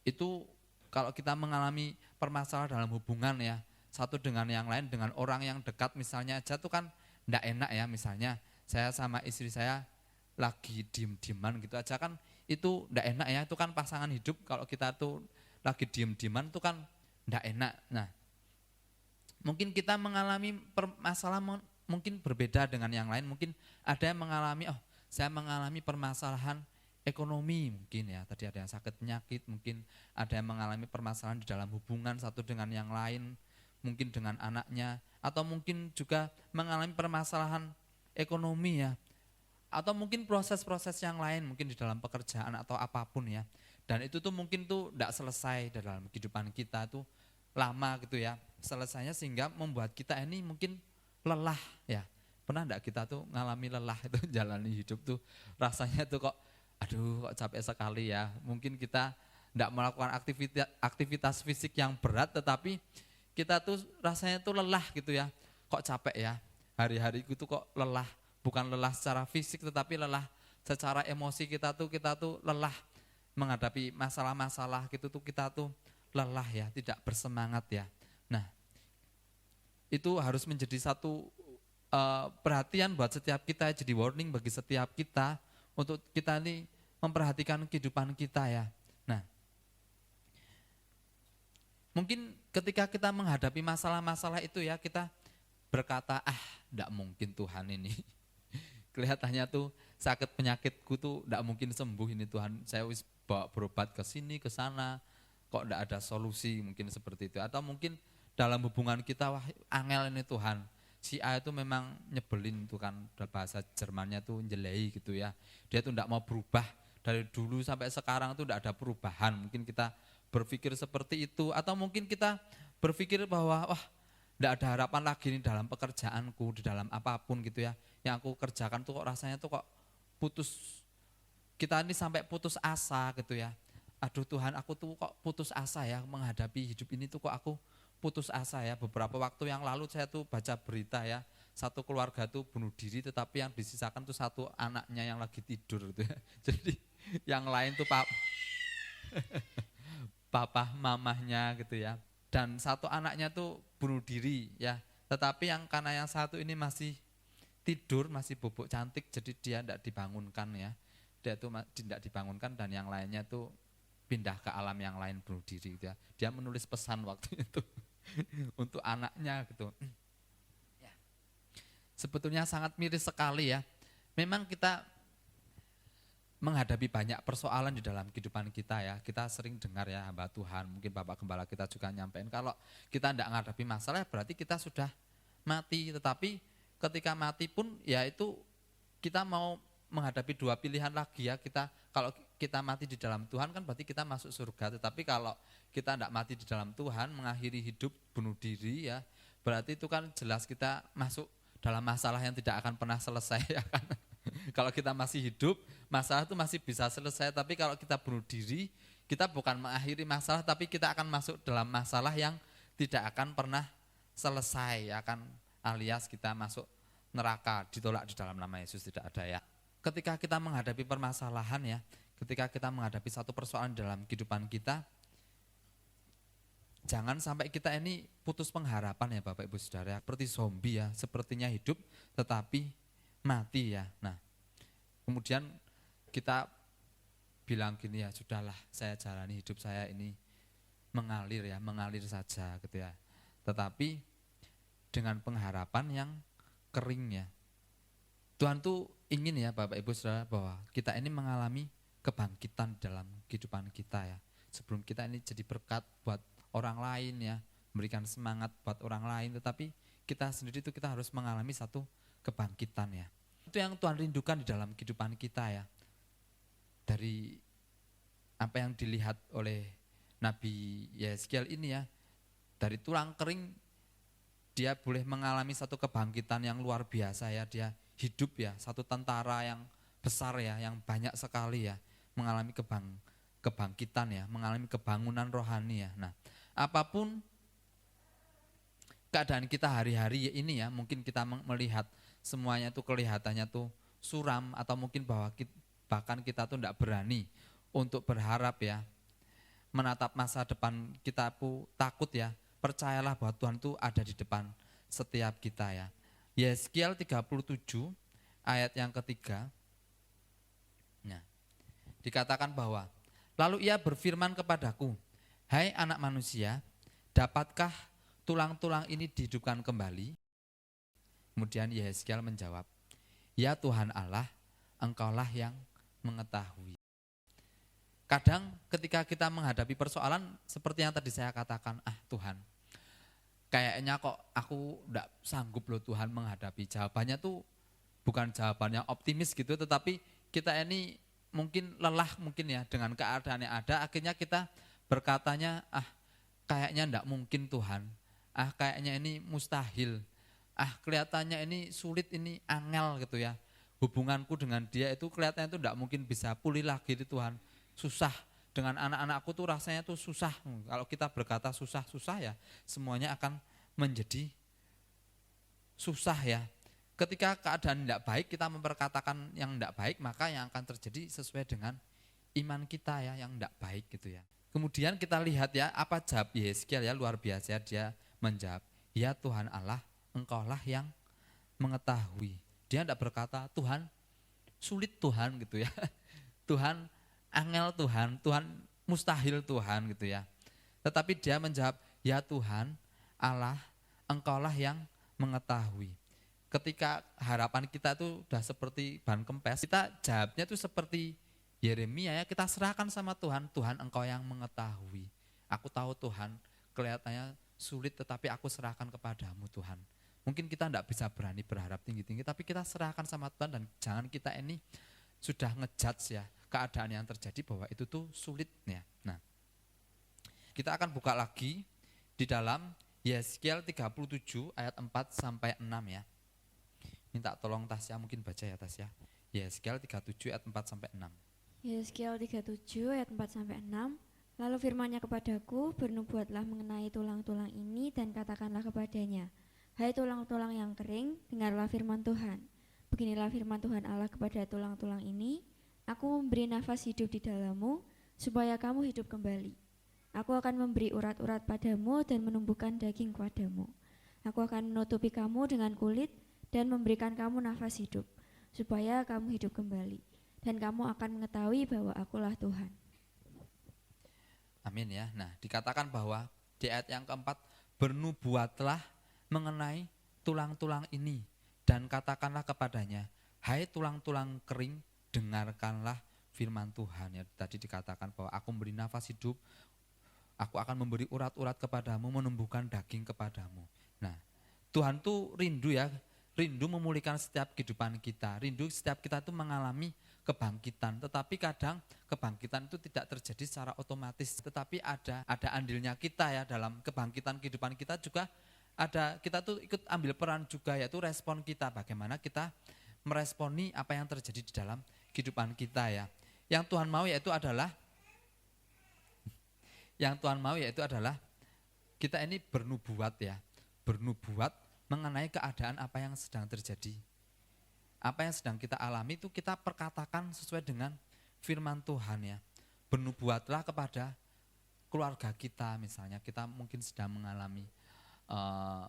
Itu kalau kita mengalami permasalahan dalam hubungan ya, satu dengan yang lain, dengan orang yang dekat misalnya aja tuh kan tidak enak ya. Misalnya saya sama istri saya lagi diem-dieman gitu aja kan itu tidak enak ya, itu kan pasangan hidup kalau kita tuh lagi diem-dieman itu kan tidak enak. Nah mungkin kita mengalami permasalahan mungkin berbeda dengan yang lain, mungkin ada yang mengalami, saya mengalami permasalahan ekonomi mungkin ya, tadi ada yang sakit penyakit, mungkin ada yang mengalami permasalahan di dalam hubungan satu dengan yang lain, mungkin dengan anaknya, atau mungkin juga mengalami permasalahan ekonomi ya, atau mungkin proses-proses yang lain mungkin di dalam pekerjaan atau apapun ya. Dan itu tuh mungkin tuh tidak selesai dalam kehidupan kita tuh lama gitu ya selesainya, sehingga membuat kita ini mungkin lelah ya. Pernah enggak kita tuh ngalami lelah itu jalani hidup tuh rasanya tuh kok aduh kok capek sekali ya. Mungkin kita enggak melakukan aktivitas fisik yang berat, tetapi kita tuh rasanya tuh lelah gitu ya. Kok capek ya, hari-hari itu kok lelah. Bukan lelah secara fisik tetapi lelah secara emosi, kita tuh lelah menghadapi masalah-masalah gitu tuh kita tuh lelah ya, tidak bersemangat ya. Nah, itu harus menjadi satu perhatian buat setiap kita, jadi warning bagi setiap kita untuk kita ini memperhatikan kehidupan kita ya. Nah, mungkin ketika kita menghadapi masalah-masalah itu ya, kita berkata, enggak mungkin Tuhan ini. Kelihatannya tuh sakit penyakitku tuh enggak mungkin sembuh ini Tuhan. Saya wis bawa berobat ke sini, ke sana, kok enggak ada solusi, mungkin seperti itu. Atau mungkin dalam hubungan kita, wah angel ini Tuhan. Si A itu memang nyebelin tuh kan, bahasa Jermannya tuh jelei gitu ya. Dia tuh enggak mau berubah, dari dulu sampai sekarang tuh enggak ada perubahan. Mungkin kita berpikir seperti itu, atau mungkin kita berpikir bahwa wah enggak ada harapan lagi nih dalam pekerjaanku, di dalam apapun gitu ya. Yang aku kerjakan tuh kok rasanya tuh kok putus, kita ini sampai putus asa gitu ya. Aduh Tuhan, aku tuh kok putus asa ya menghadapi hidup ini tuh, kok aku putus asa ya. Beberapa waktu yang lalu saya tuh baca berita ya, satu keluarga tuh bunuh diri, tetapi yang disisakan tuh satu anaknya yang lagi tidur gitu ya. Jadi yang lain tuh papa mamahnya gitu ya. Dan satu anaknya tuh bunuh diri ya. Tetapi yang karena yang satu ini masih tidur, masih bobok cantik, jadi dia tidak dibangunkan ya. Dia tuh tidak dibangunkan, dan yang lainnya tuh pindah ke alam yang lain, bunuh diri gitu ya. Dia menulis pesan waktu itu untuk anaknya gitu. Ya. Sebetulnya sangat miris sekali ya. Memang kita menghadapi banyak persoalan di dalam kehidupan kita ya. Kita sering dengar ya hamba Tuhan, mungkin Bapak Gembala kita juga nyampein, kalau kita tidak menghadapi masalah berarti kita sudah mati. Tetapi ketika mati pun ya itu kita mau menghadapi dua pilihan lagi ya. Kalau kita mati di dalam Tuhan kan berarti kita masuk surga. Tetapi kalau kita tidak mati di dalam Tuhan, mengakhiri hidup bunuh diri ya, berarti itu kan jelas kita masuk dalam masalah yang tidak akan pernah selesai ya kan. Kalau kita masih hidup, masalah itu masih bisa selesai. Tapi kalau kita bunuh diri, kita bukan mengakhiri masalah, tapi kita akan masuk dalam masalah yang tidak akan pernah selesai, akan alias kita masuk neraka, ditolak di dalam nama Yesus, tidak ada ya. Ketika kita menghadapi permasalahan ya, ketika kita menghadapi satu persoalan dalam kehidupan kita, jangan sampai kita ini putus pengharapan ya Bapak Ibu Saudara, seperti zombie ya, sepertinya hidup tetapi mati ya. Nah, kemudian kita bilang gini ya, sudahlah saya jalani hidup saya ini mengalir ya, mengalir saja gitu ya. Tetapi dengan pengharapan yang kering ya. Tuhan tuh ingin ya Bapak Ibu Saudara bahwa kita ini mengalami kebangkitan dalam kehidupan kita ya. Sebelum kita ini jadi berkat buat orang lain ya, memberikan semangat buat orang lain, tetapi kita sendiri itu kita harus mengalami satu kebangkitan ya. Itu yang Tuhan rindukan di dalam kehidupan kita ya. Dari apa yang dilihat oleh Nabi Yeskiel ini ya, dari tulang kering dia boleh mengalami satu kebangkitan yang luar biasa ya. Dia hidup ya, satu tentara yang besar ya, yang banyak sekali ya, mengalami kebangkitan ya, mengalami kebangunan rohani ya. Nah, apapun keadaan kita hari-hari ini ya, mungkin kita melihat semuanya tuh kelihatannya tuh suram, atau mungkin bahkan kita tuh tidak berani untuk berharap ya, menatap masa depan kita pun takut ya. Percayalah bahwa Tuhan tuh ada di depan setiap kita ya. Yeskiel 37 ayat yang ketiga. Nah, dikatakan bahwa lalu ia berfirman kepadaku, hai anak manusia, dapatkah tulang-tulang ini dihidupkan kembali? Kemudian Yeskiel menjawab, ya Tuhan Allah, engkaulah yang mengetahui. Kadang ketika kita menghadapi persoalan seperti yang tadi saya katakan, Tuhan, kayaknya kok aku enggak sanggup loh Tuhan menghadapi. Jawabannya tuh bukan jawabannya optimis gitu, tetapi kita ini mungkin lelah mungkin ya dengan keadaan yang ada, akhirnya kita berkatanya, kayaknya enggak mungkin Tuhan, kayaknya ini mustahil, kelihatannya ini sulit, ini angel gitu ya. Hubunganku dengan dia itu kelihatannya itu enggak mungkin bisa pulih lagi di Tuhan. Susah, dengan anak-anakku tuh rasanya tuh susah. Kalau kita berkata susah-susah ya, semuanya akan menjadi susah ya. Ketika keadaan tidak baik, kita memperkatakan yang tidak baik, maka yang akan terjadi sesuai dengan iman kita ya yang tidak baik gitu ya. Kemudian kita lihat ya apa jawab Yehezkiel ya, luar biasa dia menjawab, ya Tuhan Allah, Engkaulah yang mengetahui. Dia tidak berkata Tuhan sulit Tuhan gitu ya. Tuhan angel Tuhan, Tuhan mustahil Tuhan gitu ya. Tetapi dia menjawab, ya Tuhan Allah, Engkaulah yang mengetahui. Ketika harapan kita itu sudah seperti ban kempes, kita jawabnya itu seperti Yeremia ya, kita serahkan sama Tuhan, Tuhan Engkau yang mengetahui. Aku tahu Tuhan, kelihatannya sulit tetapi aku serahkan kepadamu Tuhan. Mungkin kita tidak bisa berani berharap tinggi-tinggi, tapi kita serahkan sama Tuhan dan jangan kita ini sudah ngejudge ya keadaan yang terjadi bahwa itu tuh sulit ya. Nah, kita akan buka lagi di dalam Yehezkiel 37 ayat 4 sampai 6 ya. Minta tolong Tasya mungkin baca ya Tasya. Yehezkiel 37 ayat 4 sampai 6. Yehezkiel 37 ayat 4 sampai 6. Lalu firman-Nya kepadaku, bernubuatlah mengenai tulang-tulang ini dan katakanlah kepadanya, hai tulang-tulang yang kering, dengarlah firman Tuhan. Beginilah firman Tuhan Allah kepada tulang-tulang ini, aku memberi nafas hidup di dalammu, supaya kamu hidup kembali. Aku akan memberi urat-urat padamu dan menumbuhkan daging padamu. Aku akan menutupi kamu dengan kulit dan memberikan kamu nafas hidup, supaya kamu hidup kembali. Dan kamu akan mengetahui bahwa akulah Tuhan. Amin ya. Nah, dikatakan bahwa di ayat yang keempat, bernubuatlah mengenai tulang-tulang ini dan katakanlah kepadanya, hai tulang-tulang kering, dengarkanlah firman Tuhan. Ya, tadi dikatakan bahwa aku memberi nafas hidup, aku akan memberi urat-urat kepadamu, menumbuhkan daging kepadamu. Nah, Tuhan tuh rindu ya, rindu memulihkan setiap kehidupan kita, rindu setiap kita itu mengalami kebangkitan, tetapi kadang kebangkitan itu tidak terjadi secara otomatis, tetapi ada andilnya kita ya dalam kebangkitan kehidupan kita juga ada, kita tuh ikut ambil peran juga, yaitu respon kita, bagaimana kita meresponi apa yang terjadi di dalam kehidupan kita ya. Yang Tuhan mau yaitu adalah kita ini bernubuat ya, bernubuat mengenai keadaan apa yang sedang terjadi. Apa yang sedang kita alami itu kita perkatakan sesuai dengan firman Tuhan ya. Bernubuatlah kepada keluarga kita misalnya, kita mungkin sedang mengalami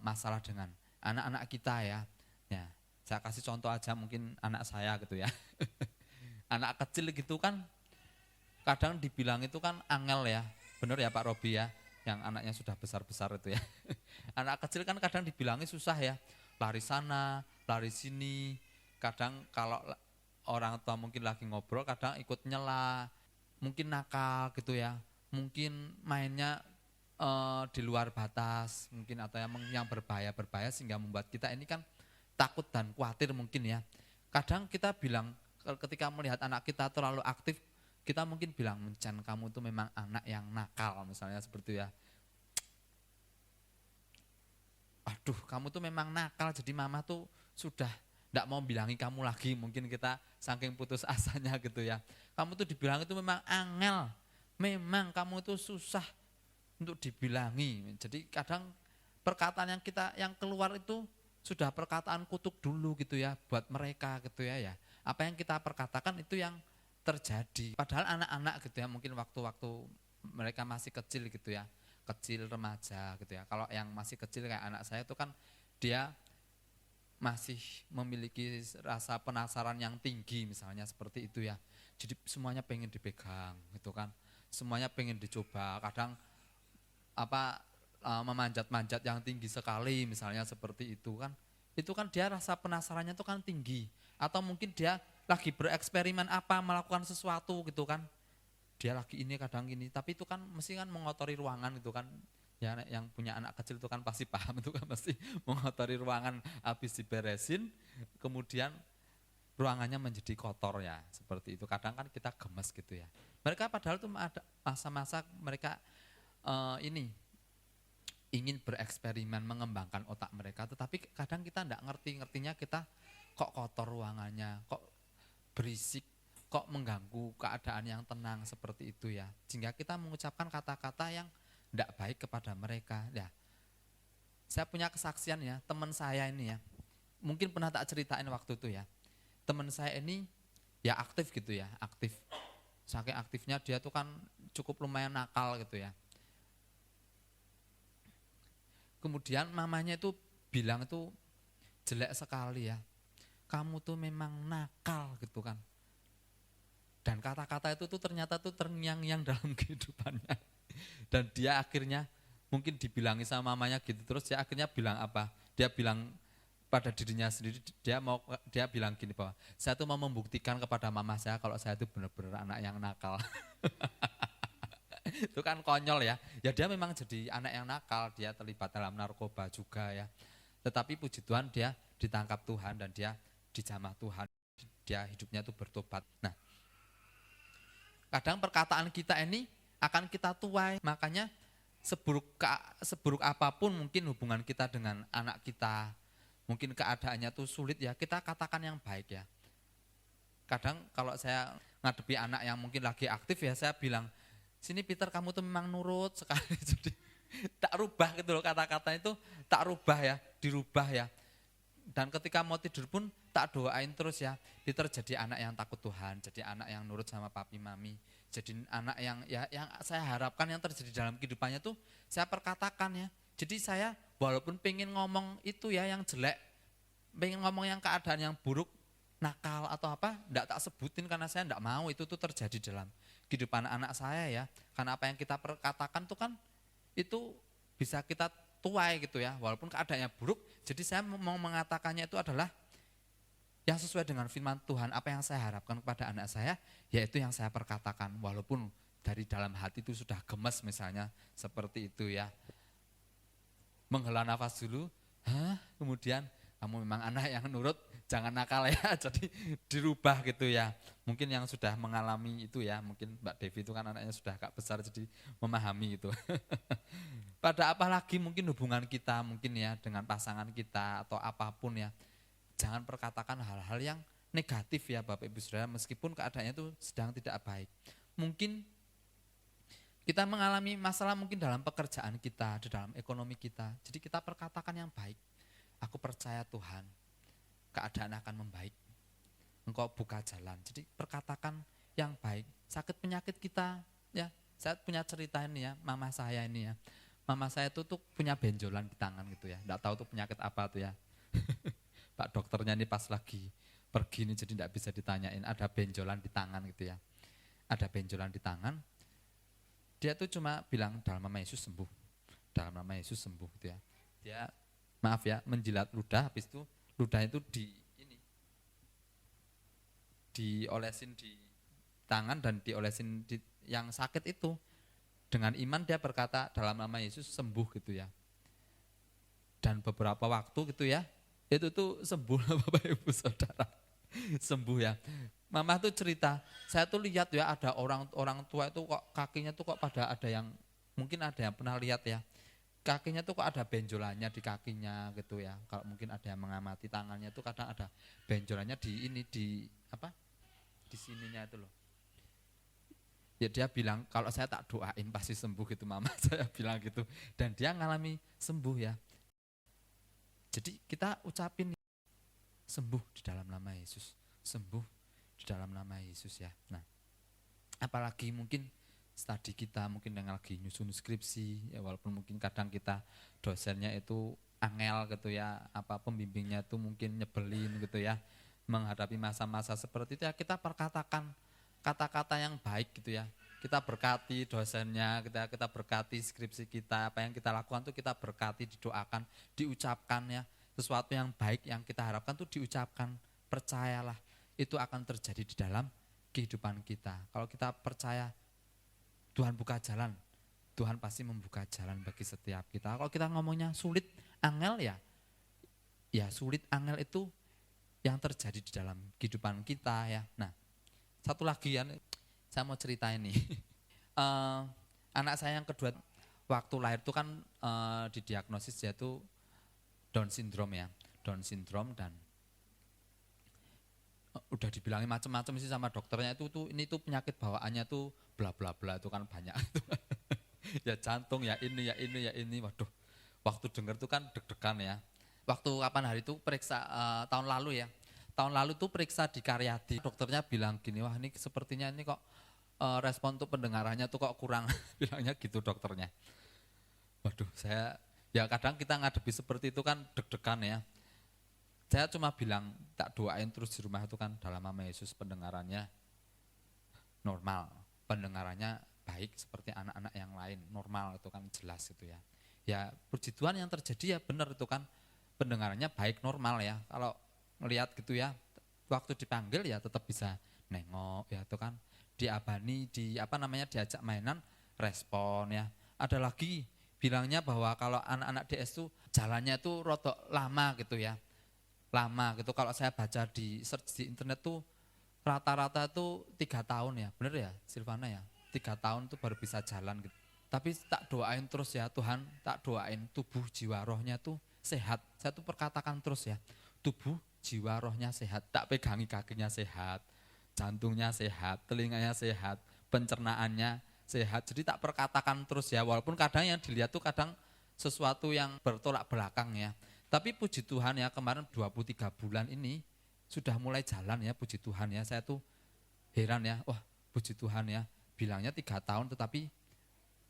masalah dengan anak-anak kita ya. Ya, saya kasih contoh aja mungkin anak saya gitu ya. Anak kecil gitu kan kadang dibilang itu kan angel ya. Benar ya Pak Robi ya, yang anaknya sudah besar-besar itu ya. Anak kecil kan kadang dibilangnya susah ya. Lari sana, lari sini. Kadang kalau orang tua mungkin lagi ngobrol, kadang ikut nyela, mungkin nakal gitu ya, mungkin mainnya di luar batas, mungkin atau yang berbahaya sehingga membuat kita ini kan takut dan khawatir mungkin ya. Kadang kita bilang ketika melihat anak kita terlalu aktif, kita mungkin bilang, Mencan kamu tuh memang anak yang nakal misalnya seperti itu ya. Aduh kamu tuh memang nakal, jadi mama tuh sudah tidak mau bilangi kamu lagi, mungkin kita saking putus asanya gitu ya. Kamu tuh dibilang itu memang angel, memang kamu itu susah untuk dibilangi. Jadi kadang perkataan yang keluar itu sudah perkataan kutuk dulu gitu ya buat mereka gitu ya. Apa yang kita perkatakan itu yang terjadi. Padahal anak-anak gitu ya, mungkin waktu-waktu mereka masih kecil gitu ya, kecil remaja gitu ya. Kalau yang masih kecil kayak anak saya itu kan dia masih memiliki rasa penasaran yang tinggi misalnya seperti itu ya. Jadi semuanya pengen dipegang gitu kan. Semuanya pengen dicoba. Kadang memanjat-manjat yang tinggi sekali misalnya seperti itu kan. Itu kan dia rasa penasarannya itu kan tinggi. Atau mungkin dia lagi bereksperimen melakukan sesuatu gitu kan. Dia lagi ini kadang ini, tapi itu kan mesti kan mengotori ruangan gitu kan. Ya, yang punya anak kecil itu kan pasti paham, itu kan pasti mengotori ruangan habis diberesin, kemudian ruangannya menjadi kotor ya, seperti itu. Kadang kan kita gemes gitu ya. Mereka padahal itu ada masa-masa mereka ingin bereksperimen, mengembangkan otak mereka, tetapi kadang kita tidak ngertinya kita kok kotor ruangannya, kok berisik, kok mengganggu keadaan yang tenang seperti itu ya. Sehingga kita mengucapkan kata-kata yang tidak baik kepada mereka. Ya, saya punya kesaksian ya, teman saya ini ya, mungkin pernah tak ceritain waktu itu ya. Teman saya ini ya aktif gitu ya, aktif. saking aktifnya dia tuh kan cukup lumayan nakal gitu ya. Kemudian mamanya itu bilang itu jelek sekali ya, kamu tuh memang nakal gitu kan. Dan kata-kata itu tuh ternyata tuh terngiang-ngiang dalam kehidupannya. Dan dia akhirnya mungkin dibilangi sama mamanya gitu terus, dia akhirnya bilang apa? Dia bilang pada dirinya sendiri, dia bilang gini bahwa saya tuh mau membuktikan kepada mama saya kalau saya itu benar-benar anak yang nakal. Itu kan konyol ya. Ya dia memang jadi anak yang nakal, dia terlibat dalam narkoba juga ya. Tetapi puji Tuhan dia ditangkap Tuhan dan dia dijamah Tuhan. Dia hidupnya itu bertobat. Nah, kadang perkataan kita ini akan kita tuai, makanya seburuk apapun mungkin hubungan kita dengan anak kita, mungkin keadaannya tuh sulit ya, kita katakan yang baik ya. Kadang kalau saya ngadepi anak yang mungkin lagi aktif ya, saya bilang, sini Peter kamu tuh memang nurut sekali, jadi tak rubah gitu loh, kata-kata itu tak rubah ya, dirubah ya. Dan ketika mau tidur pun tak doain terus ya, Peter jadi anak yang takut Tuhan, jadi anak yang nurut sama papi mami, jadi anak yang ya yang saya harapkan yang terjadi dalam kehidupannya tuh saya perkatakan ya. Jadi saya walaupun pengen ngomong itu ya yang jelek, pengen ngomong yang keadaan yang buruk, nakal atau apa, enggak tak sebutin karena saya enggak mau itu tuh terjadi dalam kehidupan anak saya ya. Karena apa yang kita perkatakan tuh kan itu bisa kita tuai gitu ya, walaupun keadaannya buruk. Jadi saya mau mengatakannya itu adalah yang sesuai dengan firman Tuhan, apa yang saya harapkan kepada anak saya, yaitu yang saya perkatakan, walaupun dari dalam hati itu sudah gemes misalnya, seperti itu ya. Menghela nafas dulu, kemudian kamu memang anak yang nurut, jangan nakal ya, jadi dirubah gitu ya. Mungkin yang sudah mengalami itu ya, mungkin Mbak Devi itu kan anaknya sudah agak besar, jadi memahami itu. Pada apalagi mungkin hubungan kita mungkin ya dengan pasangan kita atau apapun ya, jangan perkatakan hal-hal yang negatif ya Bapak Ibu Saudara, meskipun keadaannya itu sedang tidak baik. Mungkin kita mengalami masalah mungkin dalam pekerjaan kita, di dalam ekonomi kita, jadi kita perkatakan yang baik. Aku percaya Tuhan, keadaan akan membaik. Engkau buka jalan. Jadi perkatakan yang baik. Sakit penyakit kita, ya. Saya punya cerita ini ya, mama saya ini ya. Mama saya tuh punya benjolan di tangan gitu ya. Enggak tahu tuh penyakit apa tuh ya. Pak dokternya ini pas lagi pergi nih, jadi enggak bisa ditanyain. Ada benjolan di tangan gitu ya. Ada benjolan di tangan. Dia tuh cuma bilang dalam nama Yesus sembuh. Dalam nama Yesus sembuh gitu ya. Dia maaf ya, menjilat ludah, habis itu ludah itu diolesin di tangan dan diolesin di yang sakit itu. Dengan iman dia berkata dalam nama Yesus sembuh gitu ya. Dan beberapa waktu gitu ya, itu tuh sembuh Bapak Ibu Saudara. Sembuh ya. Mama tuh cerita, saya tuh lihat ya ada orang tua itu kok kakinya tuh kok pada ada yang, mungkin ada yang pernah lihat ya. Kakinya tuh kok ada benjolannya di kakinya gitu ya. Kalau mungkin ada yang mengamati tangannya tuh kadang ada benjolannya di sininya itu loh. Ya dia bilang kalau saya tak doain pasti sembuh gitu mama, saya bilang gitu. Dan dia ngalami sembuh ya. Jadi kita ucapin sembuh di dalam nama Yesus. Sembuh di dalam nama Yesus ya. Nah, apalagi mungkin studi kita mungkin yang lagi nyusun skripsi ya, walaupun mungkin kadang kita dosennya itu angel gitu ya, apa pembimbingnya itu mungkin nyebelin gitu ya, menghadapi masa-masa seperti itu ya, kita perkatakan kata-kata yang baik gitu ya, kita berkati dosennya, kita berkati skripsi kita, apa yang kita lakukan tuh kita berkati, didoakan, diucapkan ya, sesuatu yang baik yang kita harapkan tuh diucapkan, percayalah itu akan terjadi di dalam kehidupan kita. Kalau kita percaya Tuhan buka jalan, Tuhan pasti membuka jalan bagi setiap kita. Kalau kita ngomongnya sulit, angel ya sulit, angel itu yang terjadi di dalam kehidupan kita ya. Nah, satu lagi ya, saya mau cerita ini. Anak saya yang kedua waktu lahir itu kan didiagnosis dia itu Down syndrome ya, Down syndrome, dan udah dibilangin macam-macam sih sama dokternya ini tuh penyakit bawaannya tuh bla bla bla itu kan banyak. Ya jantung ya ini, waduh. Waktu dengar tuh kan deg-degan ya. Waktu kapan hari itu periksa tahun lalu ya. Tahun lalu tuh periksa di Karyadi, dokternya bilang gini, wah ini sepertinya ini kok respon untuk pendengarannya tuh kok kurang, bilangnya gitu dokternya. Waduh, ya kadang kita ngadepi seperti itu kan deg-degan ya. Saya cuma bilang, tak doain terus di rumah itu kan dalam nama Yesus pendengarannya normal, pendengarannya baik seperti anak-anak yang lain, normal itu kan jelas itu ya. Ya puji Tuhan yang terjadi ya benar itu kan pendengarannya baik normal ya. Kalau melihat gitu ya, waktu dipanggil ya tetap bisa nengok ya itu kan, diabani, diajak mainan respon ya. Ada lagi bilangnya bahwa kalau anak-anak DS tuh jalannya tuh rodok lama gitu ya. Lama gitu, kalau saya baca di search di internet tuh rata-rata tuh 3 tahun ya, bener ya Silvana ya, 3 tahun tuh baru bisa jalan gitu. Tapi tak doain terus ya Tuhan, tak doain tubuh jiwa rohnya tuh sehat. Saya tuh perkatakan terus ya, tubuh jiwa rohnya sehat, tak pegangi kakinya sehat, jantungnya sehat, telinganya sehat, pencernaannya sehat. Jadi tak perkatakan terus ya, walaupun kadang yang dilihat tuh kadang sesuatu yang bertolak belakang ya. Tapi puji Tuhan ya, kemarin 23 bulan ini sudah mulai jalan ya, puji Tuhan ya. Saya tuh heran ya, wah puji Tuhan ya, bilangnya 3 tahun tetapi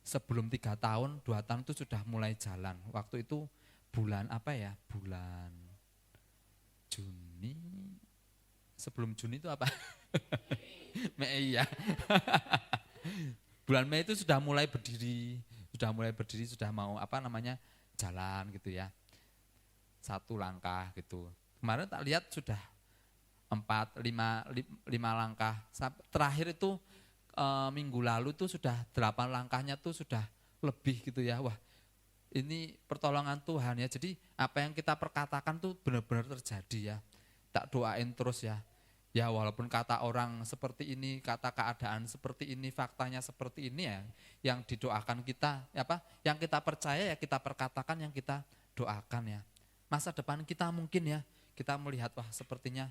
sebelum 3 tahun, 2 tahun itu sudah mulai jalan. Waktu itu bulan apa ya, bulan Juni, sebelum Juni itu apa? Mei ya. Bulan Mei itu sudah mulai berdiri, sudah mau jalan gitu ya. 1 langkah gitu. Kemarin tak lihat sudah 4, 5 langkah. Terakhir itu minggu lalu tuh sudah 8 langkahnya tuh sudah lebih gitu ya. Wah ini pertolongan Tuhan ya. Jadi apa yang kita perkatakan tuh benar-benar terjadi ya. Tak doain terus ya. Ya walaupun kata orang seperti ini, kata keadaan seperti ini, faktanya seperti ini ya. Yang didoakan kita, yang kita percaya ya kita perkatakan, yang kita doakan ya. Masa depan kita mungkin ya, kita melihat wah sepertinya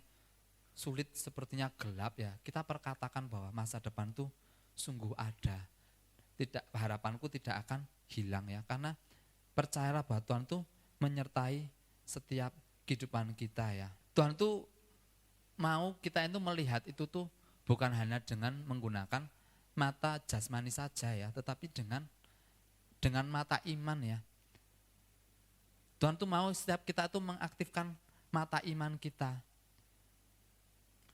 sulit, sepertinya gelap ya. Kita perkatakan bahwa masa depan tuh sungguh ada. Harapanku tidak akan hilang ya. Karena percayalah bahwa Tuhan tuh menyertai setiap kehidupan kita ya. Tuhan tuh mau kita itu melihat itu tuh bukan hanya dengan menggunakan mata jasmani saja ya, tetapi dengan mata iman ya. Tuhan tuh mau setiap kita tuh mengaktifkan mata iman kita.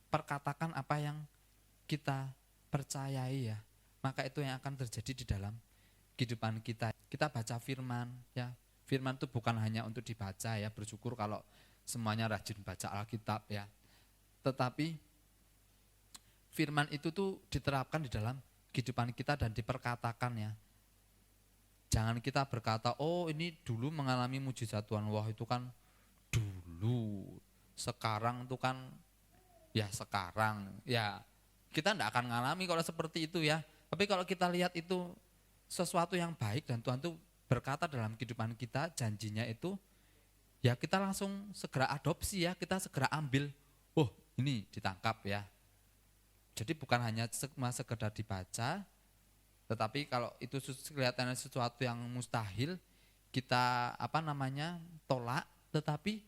Perkatakan apa yang kita percayai ya. Maka itu yang akan terjadi di dalam kehidupan kita. Kita baca firman ya. Firman itu bukan hanya untuk dibaca ya. Bersyukur kalau semuanya rajin baca Alkitab ya. Tetapi firman itu tuh diterapkan di dalam kehidupan kita dan diperkatakan ya. Jangan kita berkata, oh ini dulu mengalami mujizat Tuhan, wah itu kan dulu, sekarang itu kan ya sekarang. Ya kita tidak akan mengalami kalau seperti itu ya. Tapi kalau kita lihat itu sesuatu yang baik dan Tuhan tuh berkata dalam kehidupan kita, janjinya itu, ya kita langsung segera adopsi ya, kita segera ambil, oh ini ditangkap ya. Jadi bukan hanya sekedar dibaca, tetapi kalau itu kelihatannya sesuatu yang mustahil, kita tolak. Tetapi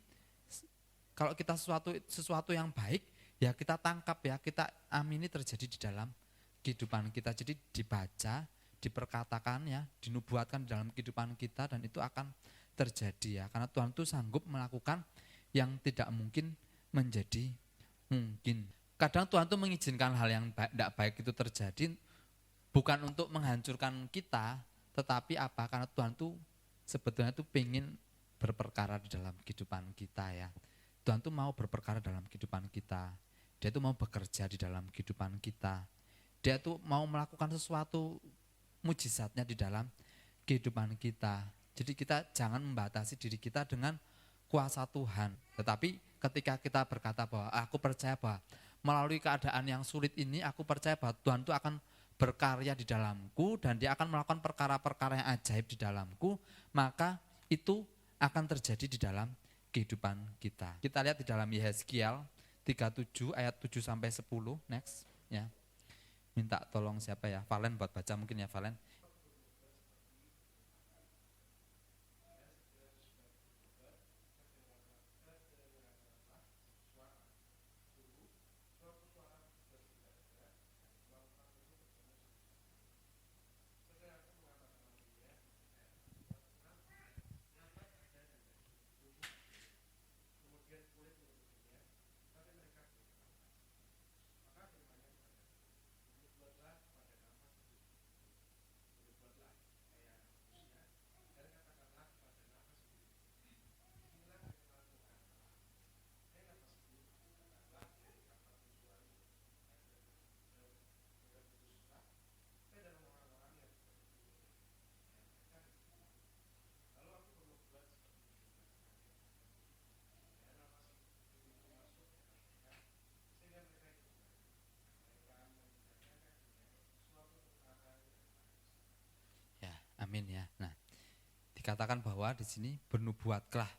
kalau kita sesuatu yang baik, ya kita tangkap ya, kita amini terjadi di dalam kehidupan kita. Jadi dibaca, diperkatakan ya, dinubuatkan di dalam kehidupan kita dan itu akan terjadi ya. Karena Tuhan itu sanggup melakukan yang tidak mungkin menjadi mungkin. Kadang Tuhan itu mengizinkan hal yang tidak baik itu terjadi, bukan untuk menghancurkan kita, tetapi apa? Karena Tuhan tuh sebetulnya tuh pengen berperkara di dalam kehidupan kita ya. Tuhan tuh mau berperkara dalam kehidupan kita. Dia tuh mau bekerja di dalam kehidupan kita. Dia tuh mau melakukan sesuatu mujizatnya di dalam kehidupan kita. Jadi kita jangan membatasi diri kita dengan kuasa Tuhan. Tetapi ketika kita berkata bahwa aku percaya bahwa melalui keadaan yang sulit ini, aku percaya bahwa Tuhan tuh akan berkarya di dalamku dan dia akan melakukan perkara-perkara yang ajaib di dalamku, maka itu akan terjadi di dalam kehidupan kita. Kita lihat di dalam Yehezkiel 37 ayat 7 sampai 10, next ya. Minta tolong siapa ya? Valen buat baca mungkin ya Valen. Amin ya. Nah, dikatakan bahwa di sini bernubuatlah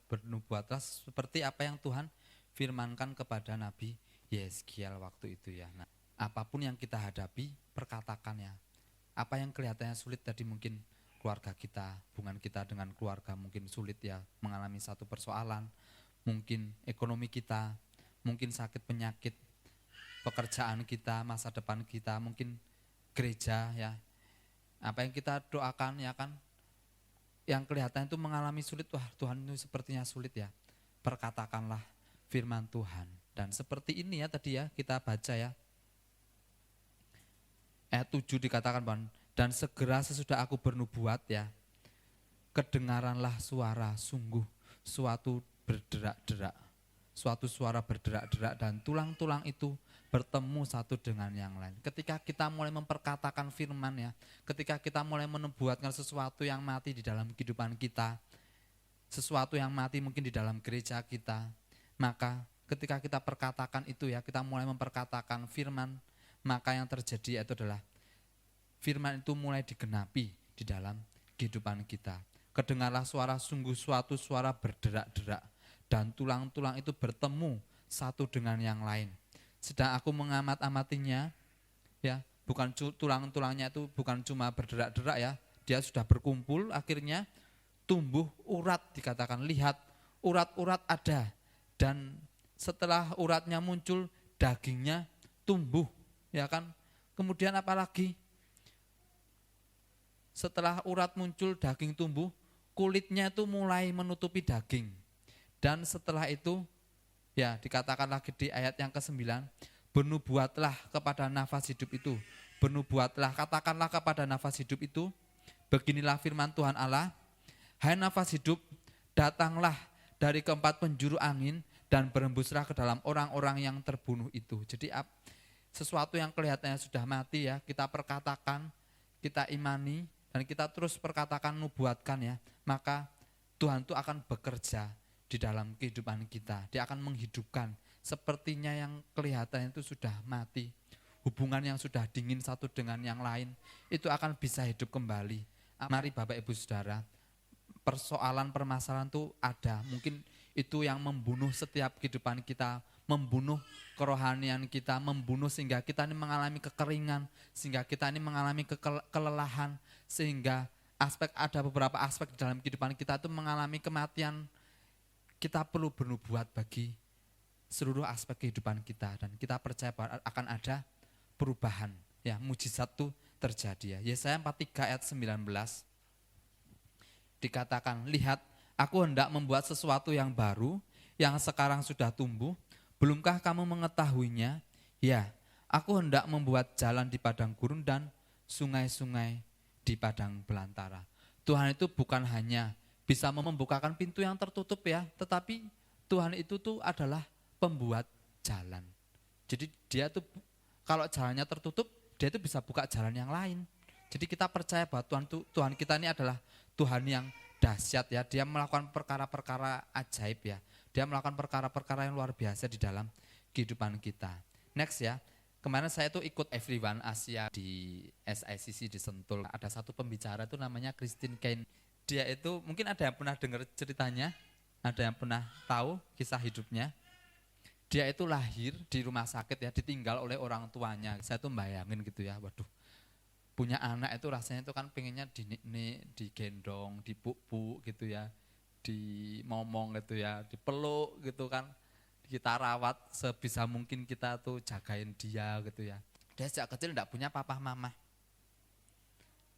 seperti apa yang Tuhan firmankan kepada Nabi Yeskiel waktu itu ya. Nah, apapun yang kita hadapi, perkatakan ya. Apa yang kelihatannya sulit tadi, mungkin keluarga kita, hubungan kita dengan keluarga mungkin sulit ya, mengalami satu persoalan, mungkin ekonomi kita, mungkin sakit penyakit, pekerjaan kita, masa depan kita, mungkin gereja ya. Apa yang kita doakan ya kan, yang kelihatan itu mengalami sulit, wah Tuhan itu sepertinya sulit ya. Perkatakanlah firman Tuhan. Dan seperti ini ya tadi ya kita baca ya. Ayat 7 dikatakan bahwa, dan segera sesudah aku bernubuat ya, kedengaranlah suara sungguh suatu berderak-derak. Suatu suara berderak-derak dan tulang-tulang itu bertemu satu dengan yang lain. Ketika kita mulai memperkatakan firman ya, ketika kita mulai menubuatkan sesuatu yang mati di dalam kehidupan kita, sesuatu yang mati mungkin di dalam gereja kita, maka ketika kita perkatakan itu ya, kita mulai memperkatakan firman, maka yang terjadi itu adalah firman itu mulai digenapi di dalam kehidupan kita. Kedengarlah suara sungguh suatu suara berderak-derak dan tulang-tulang itu bertemu satu dengan yang lain. Sedang aku mengamat-amatinya ya, bukan tulang-tulangnya itu bukan cuma berderak-derak ya, dia sudah berkumpul, akhirnya tumbuh urat, dikatakan lihat urat-urat ada, dan setelah uratnya muncul dagingnya tumbuh ya kan. Kemudian apalagi setelah urat muncul daging tumbuh, kulitnya itu mulai menutupi daging. Dan setelah itu ya dikatakan lagi di ayat yang ke-9, bernubuatlah kepada nafas hidup itu. Bernubuatlah, katakanlah kepada nafas hidup itu, beginilah firman Tuhan Allah, hai nafas hidup, datanglah dari keempat penjuru angin dan berembuslah ke dalam orang-orang yang terbunuh itu. Jadi sesuatu yang kelihatannya sudah mati ya, kita perkatakan, kita imani, dan kita terus perkatakan, nubuatkan ya, maka Tuhan itu akan bekerja di dalam kehidupan kita. Dia akan menghidupkan sepertinya yang kelihatan itu sudah mati. Hubungan yang sudah dingin satu dengan yang lain, itu akan bisa hidup kembali. Mari Bapak Ibu Saudara, persoalan permasalahan itu ada, mungkin itu yang membunuh setiap kehidupan kita, membunuh kerohanian kita, membunuh sehingga kita ini mengalami kekeringan, sehingga kita ini mengalami kelelahan, sehingga ada beberapa aspek di dalam kehidupan kita itu mengalami kematian. Kita perlu bernubuat bagi seluruh aspek kehidupan kita, dan kita percaya bahwa akan ada perubahan ya, mujizat itu terjadi ya. Yesaya 43 ayat 19 dikatakan, lihat aku hendak membuat sesuatu yang baru, yang sekarang sudah tumbuh, belumkah kamu mengetahuinya? Ya, aku hendak membuat jalan di padang gurun dan sungai-sungai di padang belantara. Tuhan itu bukan hanya bisa membukakan pintu yang tertutup ya, tetapi Tuhan itu tuh adalah pembuat jalan. Jadi dia tuh kalau jalannya tertutup, dia itu bisa buka jalan yang lain. Jadi kita percaya bahwa Tuhan kita ini adalah Tuhan yang dahsyat ya, dia melakukan perkara-perkara ajaib ya. Dia melakukan perkara-perkara yang luar biasa di dalam kehidupan kita. Next ya, kemarin saya tuh ikut Everyone Asia di SICC di Sentul. Ada satu pembicara itu namanya Christine Caine. Dia itu mungkin ada yang pernah dengar ceritanya, ada yang pernah tahu kisah hidupnya. Dia itu lahir di rumah sakit ya, ditinggal oleh orang tuanya. Saya tuh bayangin gitu ya, waduh. Punya anak itu rasanya itu kan pengennya digendong, dipuk-puk gitu ya, dimomong gitu ya, dipeluk gitu kan. Kita rawat sebisa mungkin, kita tuh jagain dia gitu ya. Dia sejak kecil enggak punya papa mama.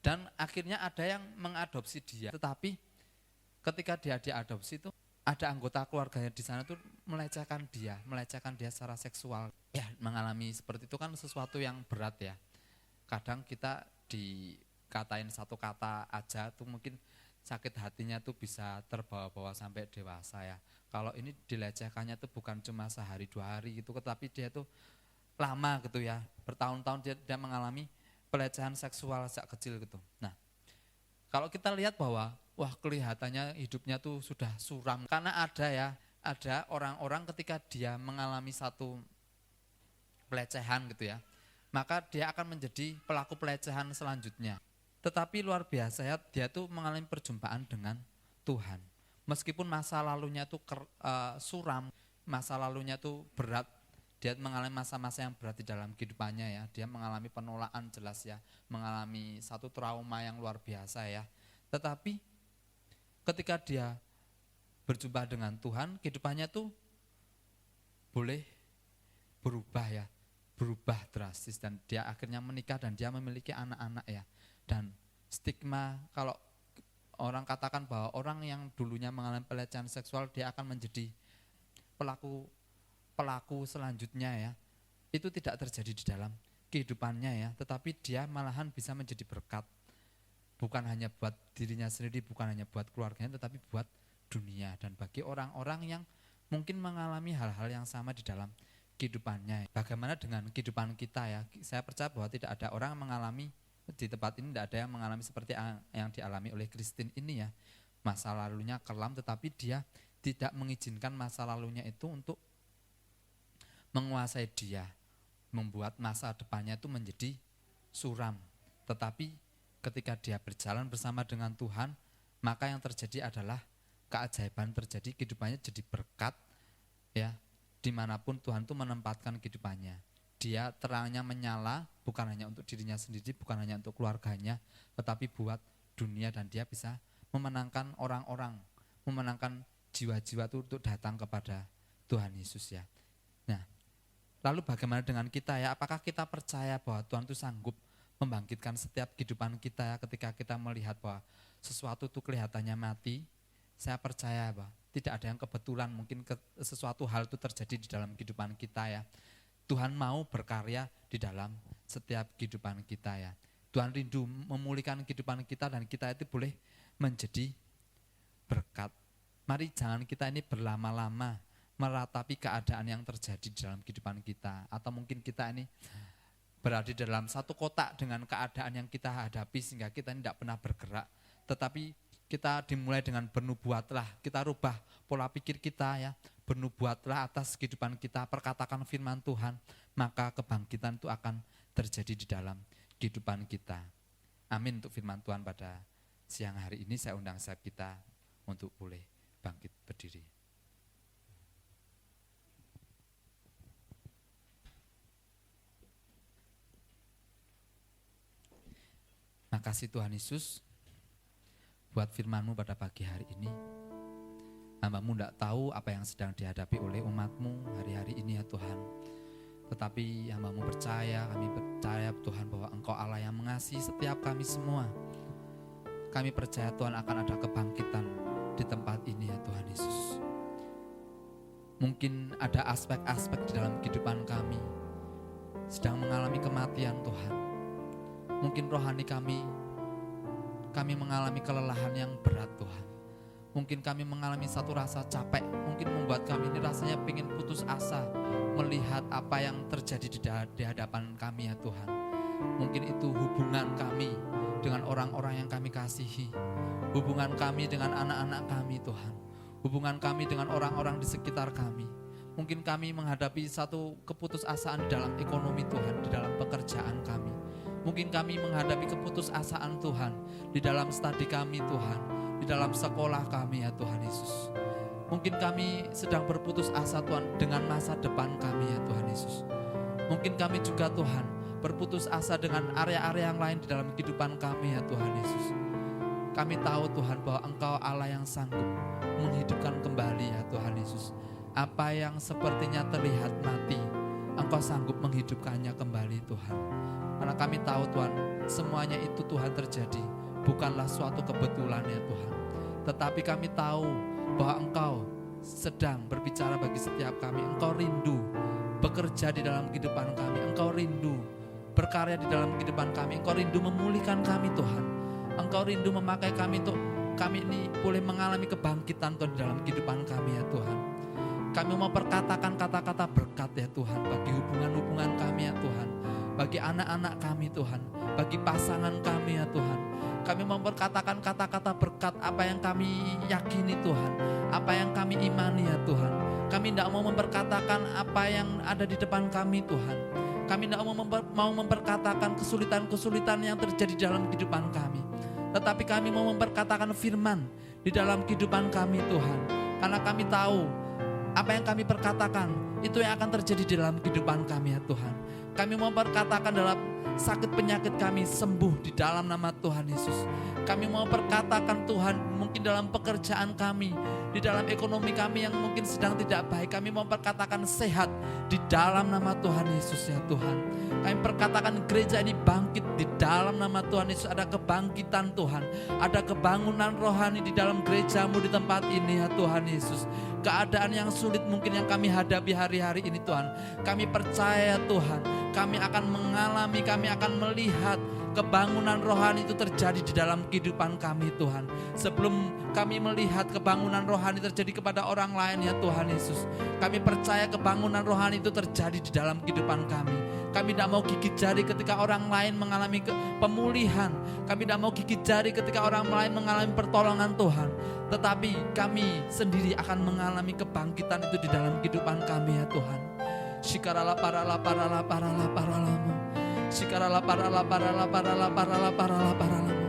Dan akhirnya ada yang mengadopsi dia. Tetapi ketika dia diadopsi itu ada anggota keluarganya di sana tuh melecehkan dia secara seksual. Ya, mengalami seperti itu kan sesuatu yang berat ya. Kadang kita dikatain satu kata aja tuh mungkin sakit hatinya tuh bisa terbawa-bawa sampai dewasa ya. Kalau ini dilecehkannya tuh bukan cuma sehari 2 hari gitu, tetapi dia tuh lama gitu ya. Bertahun-tahun dia mengalami pelecehan seksual sejak kecil gitu. Nah, kalau kita lihat bahwa wah kelihatannya hidupnya tuh sudah suram, karena ada orang-orang ketika dia mengalami satu pelecehan gitu ya, maka dia akan menjadi pelaku pelecehan selanjutnya. Tetapi luar biasa ya, dia tuh mengalami perjumpaan dengan Tuhan. Meskipun masa lalunya tuh suram, masa lalunya tuh berat, dia mengalami masa-masa yang berat di dalam kehidupannya ya. Dia mengalami penolakan jelas ya, mengalami satu trauma yang luar biasa ya. Tetapi ketika dia berjumpa dengan Tuhan, kehidupannya tuh boleh berubah ya, berubah drastis, dan dia akhirnya menikah dan dia memiliki anak-anak ya. Dan stigma kalau orang katakan bahwa orang yang dulunya mengalami pelecehan seksual dia akan menjadi pelaku selanjutnya ya, itu tidak terjadi di dalam kehidupannya ya, tetapi dia malahan bisa menjadi berkat, bukan hanya buat dirinya sendiri, bukan hanya buat keluarganya, tetapi buat dunia dan bagi orang-orang yang mungkin mengalami hal-hal yang sama di dalam kehidupannya. Bagaimana dengan kehidupan kita ya? Saya percaya bahwa tidak ada orang yang mengalami di tempat ini, tidak ada yang mengalami seperti yang dialami oleh Christine ini ya. Masa lalunya kelam, tetapi dia tidak mengizinkan masa lalunya itu untuk menguasai dia, membuat masa depannya itu menjadi suram. Tetapi ketika dia berjalan bersama dengan Tuhan, maka yang terjadi adalah keajaiban terjadi, kehidupannya jadi berkat ya, dimanapun Tuhan itu menempatkan kehidupannya. Dia terangnya menyala bukan hanya untuk dirinya sendiri, bukan hanya untuk keluarganya, tetapi buat dunia, dan dia bisa memenangkan orang-orang, memenangkan jiwa-jiwa itu untuk datang kepada Tuhan Yesus ya. Nah, lalu bagaimana dengan kita ya? Apakah kita percaya bahwa Tuhan itu sanggup membangkitkan setiap kehidupan kita ya, ketika kita melihat bahwa sesuatu itu kelihatannya mati? Saya percaya bahwa tidak ada yang kebetulan, mungkin sesuatu hal itu terjadi di dalam kehidupan kita ya. Tuhan mau berkarya di dalam setiap kehidupan kita ya. Tuhan rindu memulihkan kehidupan kita dan kita itu boleh menjadi berkat. Mari jangan kita ini berlama-lama meratapi keadaan yang terjadi di dalam kehidupan kita. Atau mungkin kita ini berada di dalam satu kotak dengan keadaan yang kita hadapi sehingga kita ini tidak pernah bergerak. Tetapi kita dimulai dengan bernubuatlah, kita rubah pola pikir kita ya, bernubuatlah atas kehidupan kita, perkatakan firman Tuhan, maka kebangkitan itu akan terjadi di dalam kehidupan kita. Amin untuk firman Tuhan pada siang hari ini. Saya undang setiap kita untuk boleh bangkit berdiri. Makasih Tuhan Yesus buat firman-Mu pada pagi hari ini. Hamba-Mu tidak tahu apa yang sedang dihadapi oleh umat-Mu hari-hari ini ya Tuhan. Tetapi hamba-Mu percaya, kami percaya Tuhan bahwa Engkau Allah yang mengasihi setiap kami semua. Kami percaya Tuhan akan ada kebangkitan di tempat ini ya Tuhan Yesus. Mungkin ada aspek-aspek di dalam kehidupan kami sedang mengalami kematian Tuhan. Mungkin rohani kami mengalami kelelahan yang berat Tuhan. Mungkin kami mengalami satu rasa capek, mungkin membuat kami ini rasanya ingin putus asa melihat apa yang terjadi di hadapan kami ya Tuhan. Mungkin itu hubungan kami dengan orang-orang yang kami kasihi, hubungan kami dengan anak-anak kami Tuhan, hubungan kami dengan orang-orang di sekitar kami. Mungkin kami menghadapi satu keputusasaan di dalam ekonomi Tuhan, di dalam pekerjaan kami. Mungkin kami menghadapi keputusasaan Tuhan di dalam studi kami Tuhan, di dalam sekolah kami ya Tuhan Yesus. Mungkin kami sedang berputus asa Tuhan dengan masa depan kami ya Tuhan Yesus. Mungkin kami juga Tuhan berputus asa dengan area-area yang lain di dalam kehidupan kami ya Tuhan Yesus. Kami tahu Tuhan bahwa Engkau Allah yang sanggup menghidupkan kembali ya Tuhan Yesus. Apa yang sepertinya terlihat mati, Engkau sanggup menghidupkannya kembali Tuhan. Karena kami tahu Tuhan, semuanya itu Tuhan terjadi bukanlah suatu kebetulan ya Tuhan. Tetapi kami tahu bahwa Engkau sedang berbicara bagi setiap kami. Engkau rindu bekerja di dalam kehidupan kami. Engkau rindu berkarya di dalam kehidupan kami. Engkau rindu memulihkan kami Tuhan. Engkau rindu memakai kami untuk kami ini boleh mengalami kebangkitan Tuhan di dalam kehidupan kami ya Tuhan. Kami mau perkatakan kata-kata berkat ya Tuhan bagi hubungan-hubungan kami ya Tuhan, bagi anak-anak kami Tuhan, bagi pasangan kami ya Tuhan. Kami mau berkatakan kata-kata berkat apa yang kami yakini Tuhan, apa yang kami imani ya Tuhan. Kami tidak mau memperkatakan apa yang ada di depan kami Tuhan. Kami tidak mau memperkatakan kesulitan-kesulitan yang terjadi dalam kehidupan kami. tetapi kami mau memperkatakan firman di dalam kehidupan kami Tuhan. Karena kami tahu apa yang kami perkatakan itu yang akan terjadi di dalam kehidupan kami ya Tuhan. Kami mau memperkatakan dalam sakit penyakit kami sembuh di dalam nama Tuhan Yesus. Kami mau perkatakan Tuhan mungkin dalam pekerjaan kami, di dalam ekonomi kami yang mungkin sedang tidak baik, kami mau perkatakan sehat di dalam nama Tuhan Yesus ya Tuhan. Kami perkatakan gereja ini bangkit di dalam nama Tuhan Yesus. Ada kebangkitan Tuhan, ada kebangunan rohani di dalam gerejamu di tempat ini ya Tuhan Yesus. Keadaan yang sulit mungkin yang kami hadapi hari-hari ini Tuhan, kami percaya Tuhan, kami akan mengalami, kami akan melihat kebangunan rohani itu terjadi di dalam kehidupan kami Tuhan. Sebelum kami melihat kebangunan rohani terjadi kepada orang lain ya Tuhan Yesus, kami percaya kebangunan rohani itu terjadi di dalam kehidupan kami. Kami tidak mau gigit jari ketika orang lain mengalami pemulihan. Kami tidak mau gigit jari ketika orang lain mengalami pertolongan Tuhan. Tetapi kami sendiri akan mengalami kebangkitan itu di dalam kehidupan kami ya Tuhan. Shikarala parala parala parala paralamu. Shikarala parala parala parala parala parala paralamu.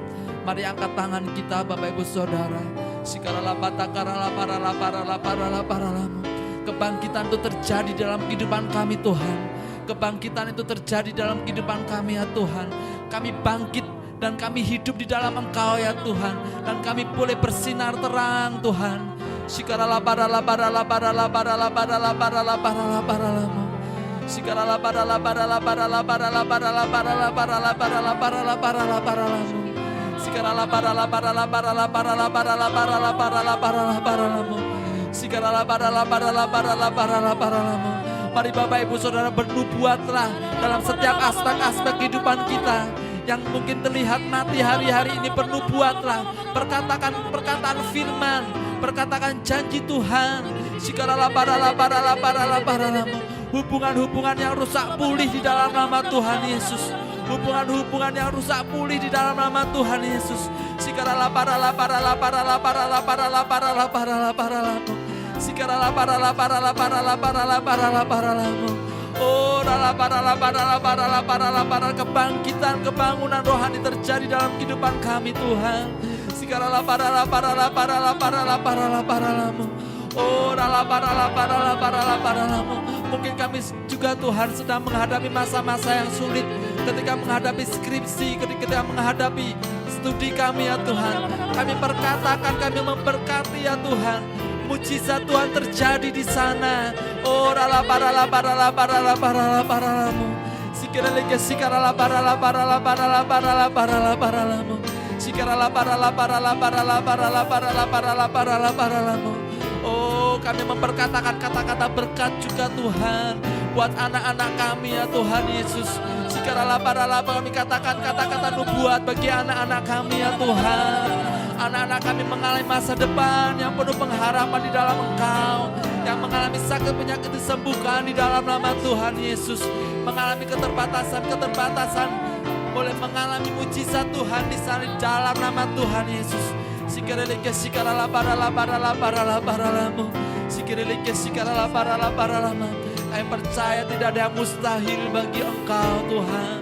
Mari angkat tangan kita Bapak Ibu Saudara. Shikarala patakarala parala parala parala paralamu. Kebangkitan itu terjadi dalam kehidupan kami Tuhan. Kebangkitan itu terjadi dalam kehidupan kami ya Tuhan. Kami bangkit dan kami hidup di dalam Engkau ya Tuhan. Dan kami boleh bersinar terang Tuhan. Shikarala parala parala parala parala parala parala parala paralamu. Shikarala parala parala parala parala parala parala parala parala parala parala paralamu. Shikarala parala parala parala parala parala parala parala parala paralamu. Shikarala parala parala parala parala paralamu. Mari Bapak Ibu Saudara bernubuatlah dalam setiap aspek-aspek kehidupan kita yang mungkin terlihat mati hari-hari ini. Bernubuatlah, perkatakan perkataan firman, perkatakan janji Tuhan. Shikarala parala parala parala paralamu. Hubungan-hubungan yang rusak pulih di dalam nama Tuhan Yesus. Hubungan-hubungan yang rusak pulih di dalam nama Tuhan Yesus. Shikarala parala parala parala parala parala parala parala paralamu. Shikarala parala parala parala parala parala paralamu. Oh, rala parala parala parala parala parala. Kebangkitan, kebangunan rohani terjadi dalam kehidupan kami Tuhan. Shikarala parala parala parala parala parala paralamu. Oh, rala parala parala parala paralamu. Mungkin kami juga Tuhan sedang menghadapi masa-masa yang sulit, ketika menghadapi skripsi, ketika menghadapi studi kami ya Tuhan. Kami perkatakan, kami memberkati ya Tuhan. Mujizat Tuhan terjadi di sana. Oh, rala parala parala parala parala paralamu. Sikiraleke sikarala parala parala parala parala parala paralamu. Sikarala parala parala parala parala parala parala parala paralamu. Oh, kami memperkatakan kata-kata berkat juga Tuhan buat anak-anak kami ya Tuhan Yesus. Sikarala parala, kami katakan kata-kata nubuat bagi anak-anak kami ya Tuhan. Anak-anak kami mengalami masa depan yang penuh pengharapan di dalam Engkau. Yang mengalami sakit penyakit disembuhkan di dalam nama Tuhan Yesus. Mengalami keterbatasan boleh mengalami mujizat Tuhan di sana di dalam nama Tuhan Yesus. Sikareleke sikarala parala parala parala paralamu. Sikareleke sikarala parala paralama. Kami percaya tidak ada yang mustahil bagi Engkau Tuhan.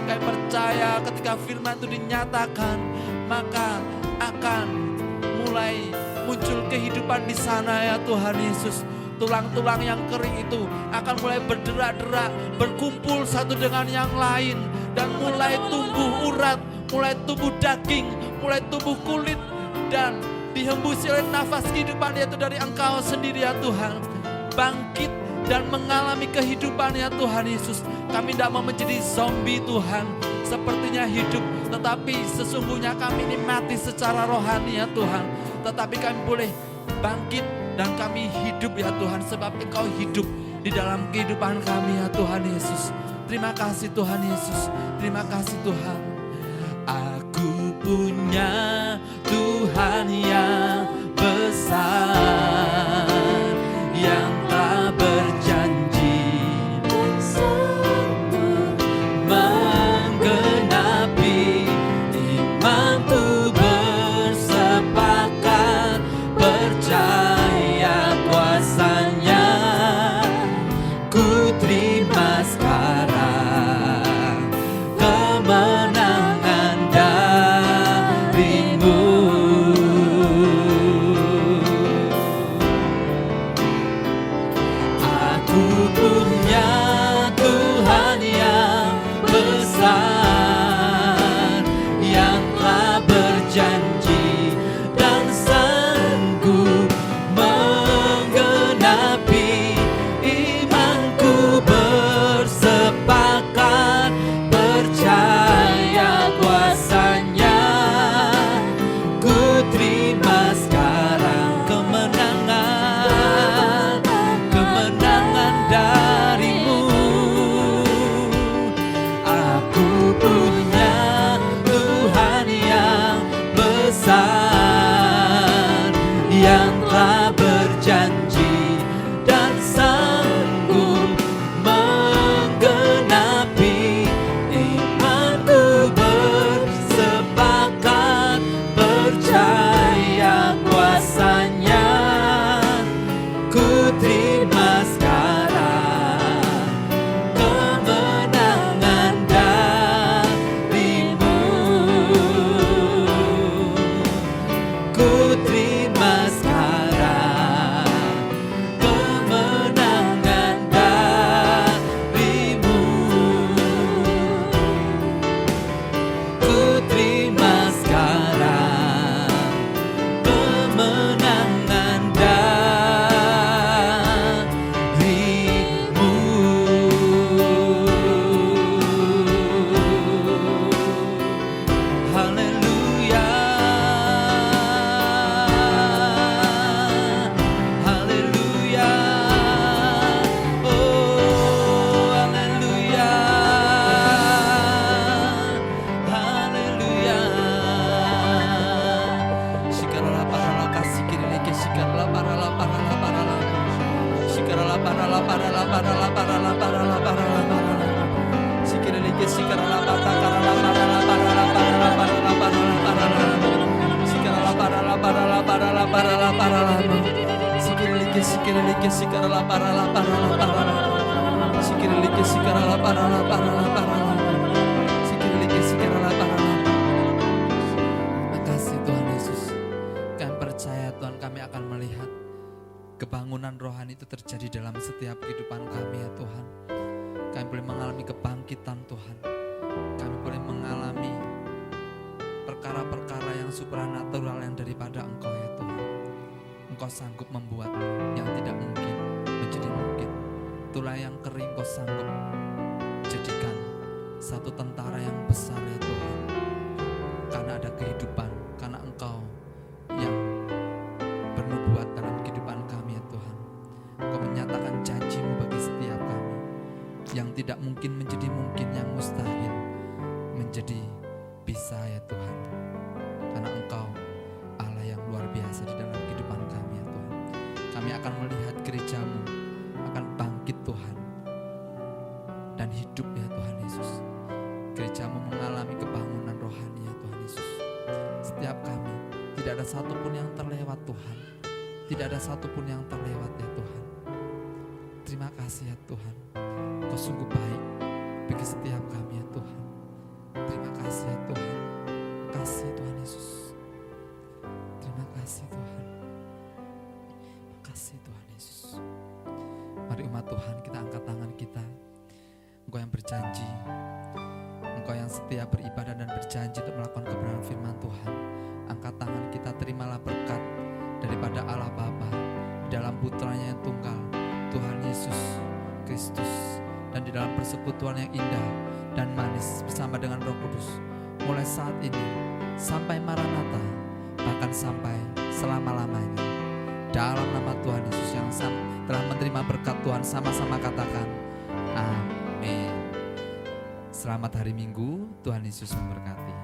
Kami percaya ketika firman itu dinyatakan, maka akan mulai muncul kehidupan di sana ya Tuhan Yesus. Tulang-tulang yang kering itu akan mulai berderak-derak, berkumpul satu dengan yang lain, dan mulai tumbuh urat, mulai tumbuh daging, mulai tumbuh kulit, dan dihembusi oleh nafas kehidupan yaitu dari Engkau sendiri ya Tuhan. Bangkit dan mengalami kehidupan ya Tuhan Yesus. Kami tidak mau menjadi zombie Tuhan, sepertinya hidup, tetapi sesungguhnya kami ini mati secara rohani ya Tuhan. Tetapi kami boleh bangkit dan kami hidup ya Tuhan, sebab Engkau hidup di dalam kehidupan kami ya Tuhan Yesus. Terima kasih Tuhan Yesus, terima kasih Tuhan. Aku punya Tuhan yang besar, yang tak berjanji menggenapi imanku, bersepakat percaya kuasanya. Ku terima sekarang kemenangan dari Sikirelike sikarala parala parala parala. Sikirelike sikarala parala parala parala. Sikirelike sikarala parala. Makasih Tuhan Yesus. Kami percaya Tuhan, kami akan melihat kebangunan rohani itu terjadi dalam setiap kehidupan kami ya Tuhan. Kami boleh mengalami kebangkitan Tuhan. Kami boleh mengalami perkara-perkara yang supranatural yang daripada Engkau ya Tuhan. Engkau sanggup membuat yang tidak mungkin menjadi mungkin. Tulang yang kering Engkau sanggup jadikan satu tentara yang besar ya Tuhan. Karena ada kehidupan, karena Engkau yang bernubuat dalam kehidupan kami ya Tuhan. Engkau menyatakan janji-Mu bagi setiap kami. Yang tidak mungkin menjadi mungkin, yang mustahil menjadi bisa ya Tuhan. Karena Engkau Allah yang luar biasa di dalam kehidupan kami ya Tuhan. Kami akan melihat gereja-Mu akan bangkit Tuhan dan hidup ya Tuhan Yesus. Gereja-Mu mengalami kebangunan rohani ya Tuhan Yesus. Setiap kami, tidak ada satupun yang terlewat Tuhan. Tidak ada satupun yang terlewat ya Tuhan. Terima kasih ya Tuhan. Kau sungguh baik bagi setiap kami ya Tuhan. Terima kasih ya Tuhan. Terima kasih Tuhan Yesus. Terima kasih Tuhan. Terima kasih Tuhan Yesus. Mari umat Tuhan, kita angkat tangan kita. Engkau yang berjanji, Engkau yang setia beribadah dan berjanji untuk melakukan kebenaran firman Tuhan. Angkat tangan kita, terimalah berkat daripada Allah Bapa di dalam putranya yang tunggal, Tuhan Yesus Kristus, dan di dalam persekutuan yang indah dan manis bersama dengan Roh Kudus, mulai saat ini sampai Maranatha, bahkan sampai selama-lamanya. Dalam nama Tuhan Yesus yang telah menerima berkat Tuhan, sama-sama katakan amin. Selamat hari Minggu, Tuhan Yesus memberkati.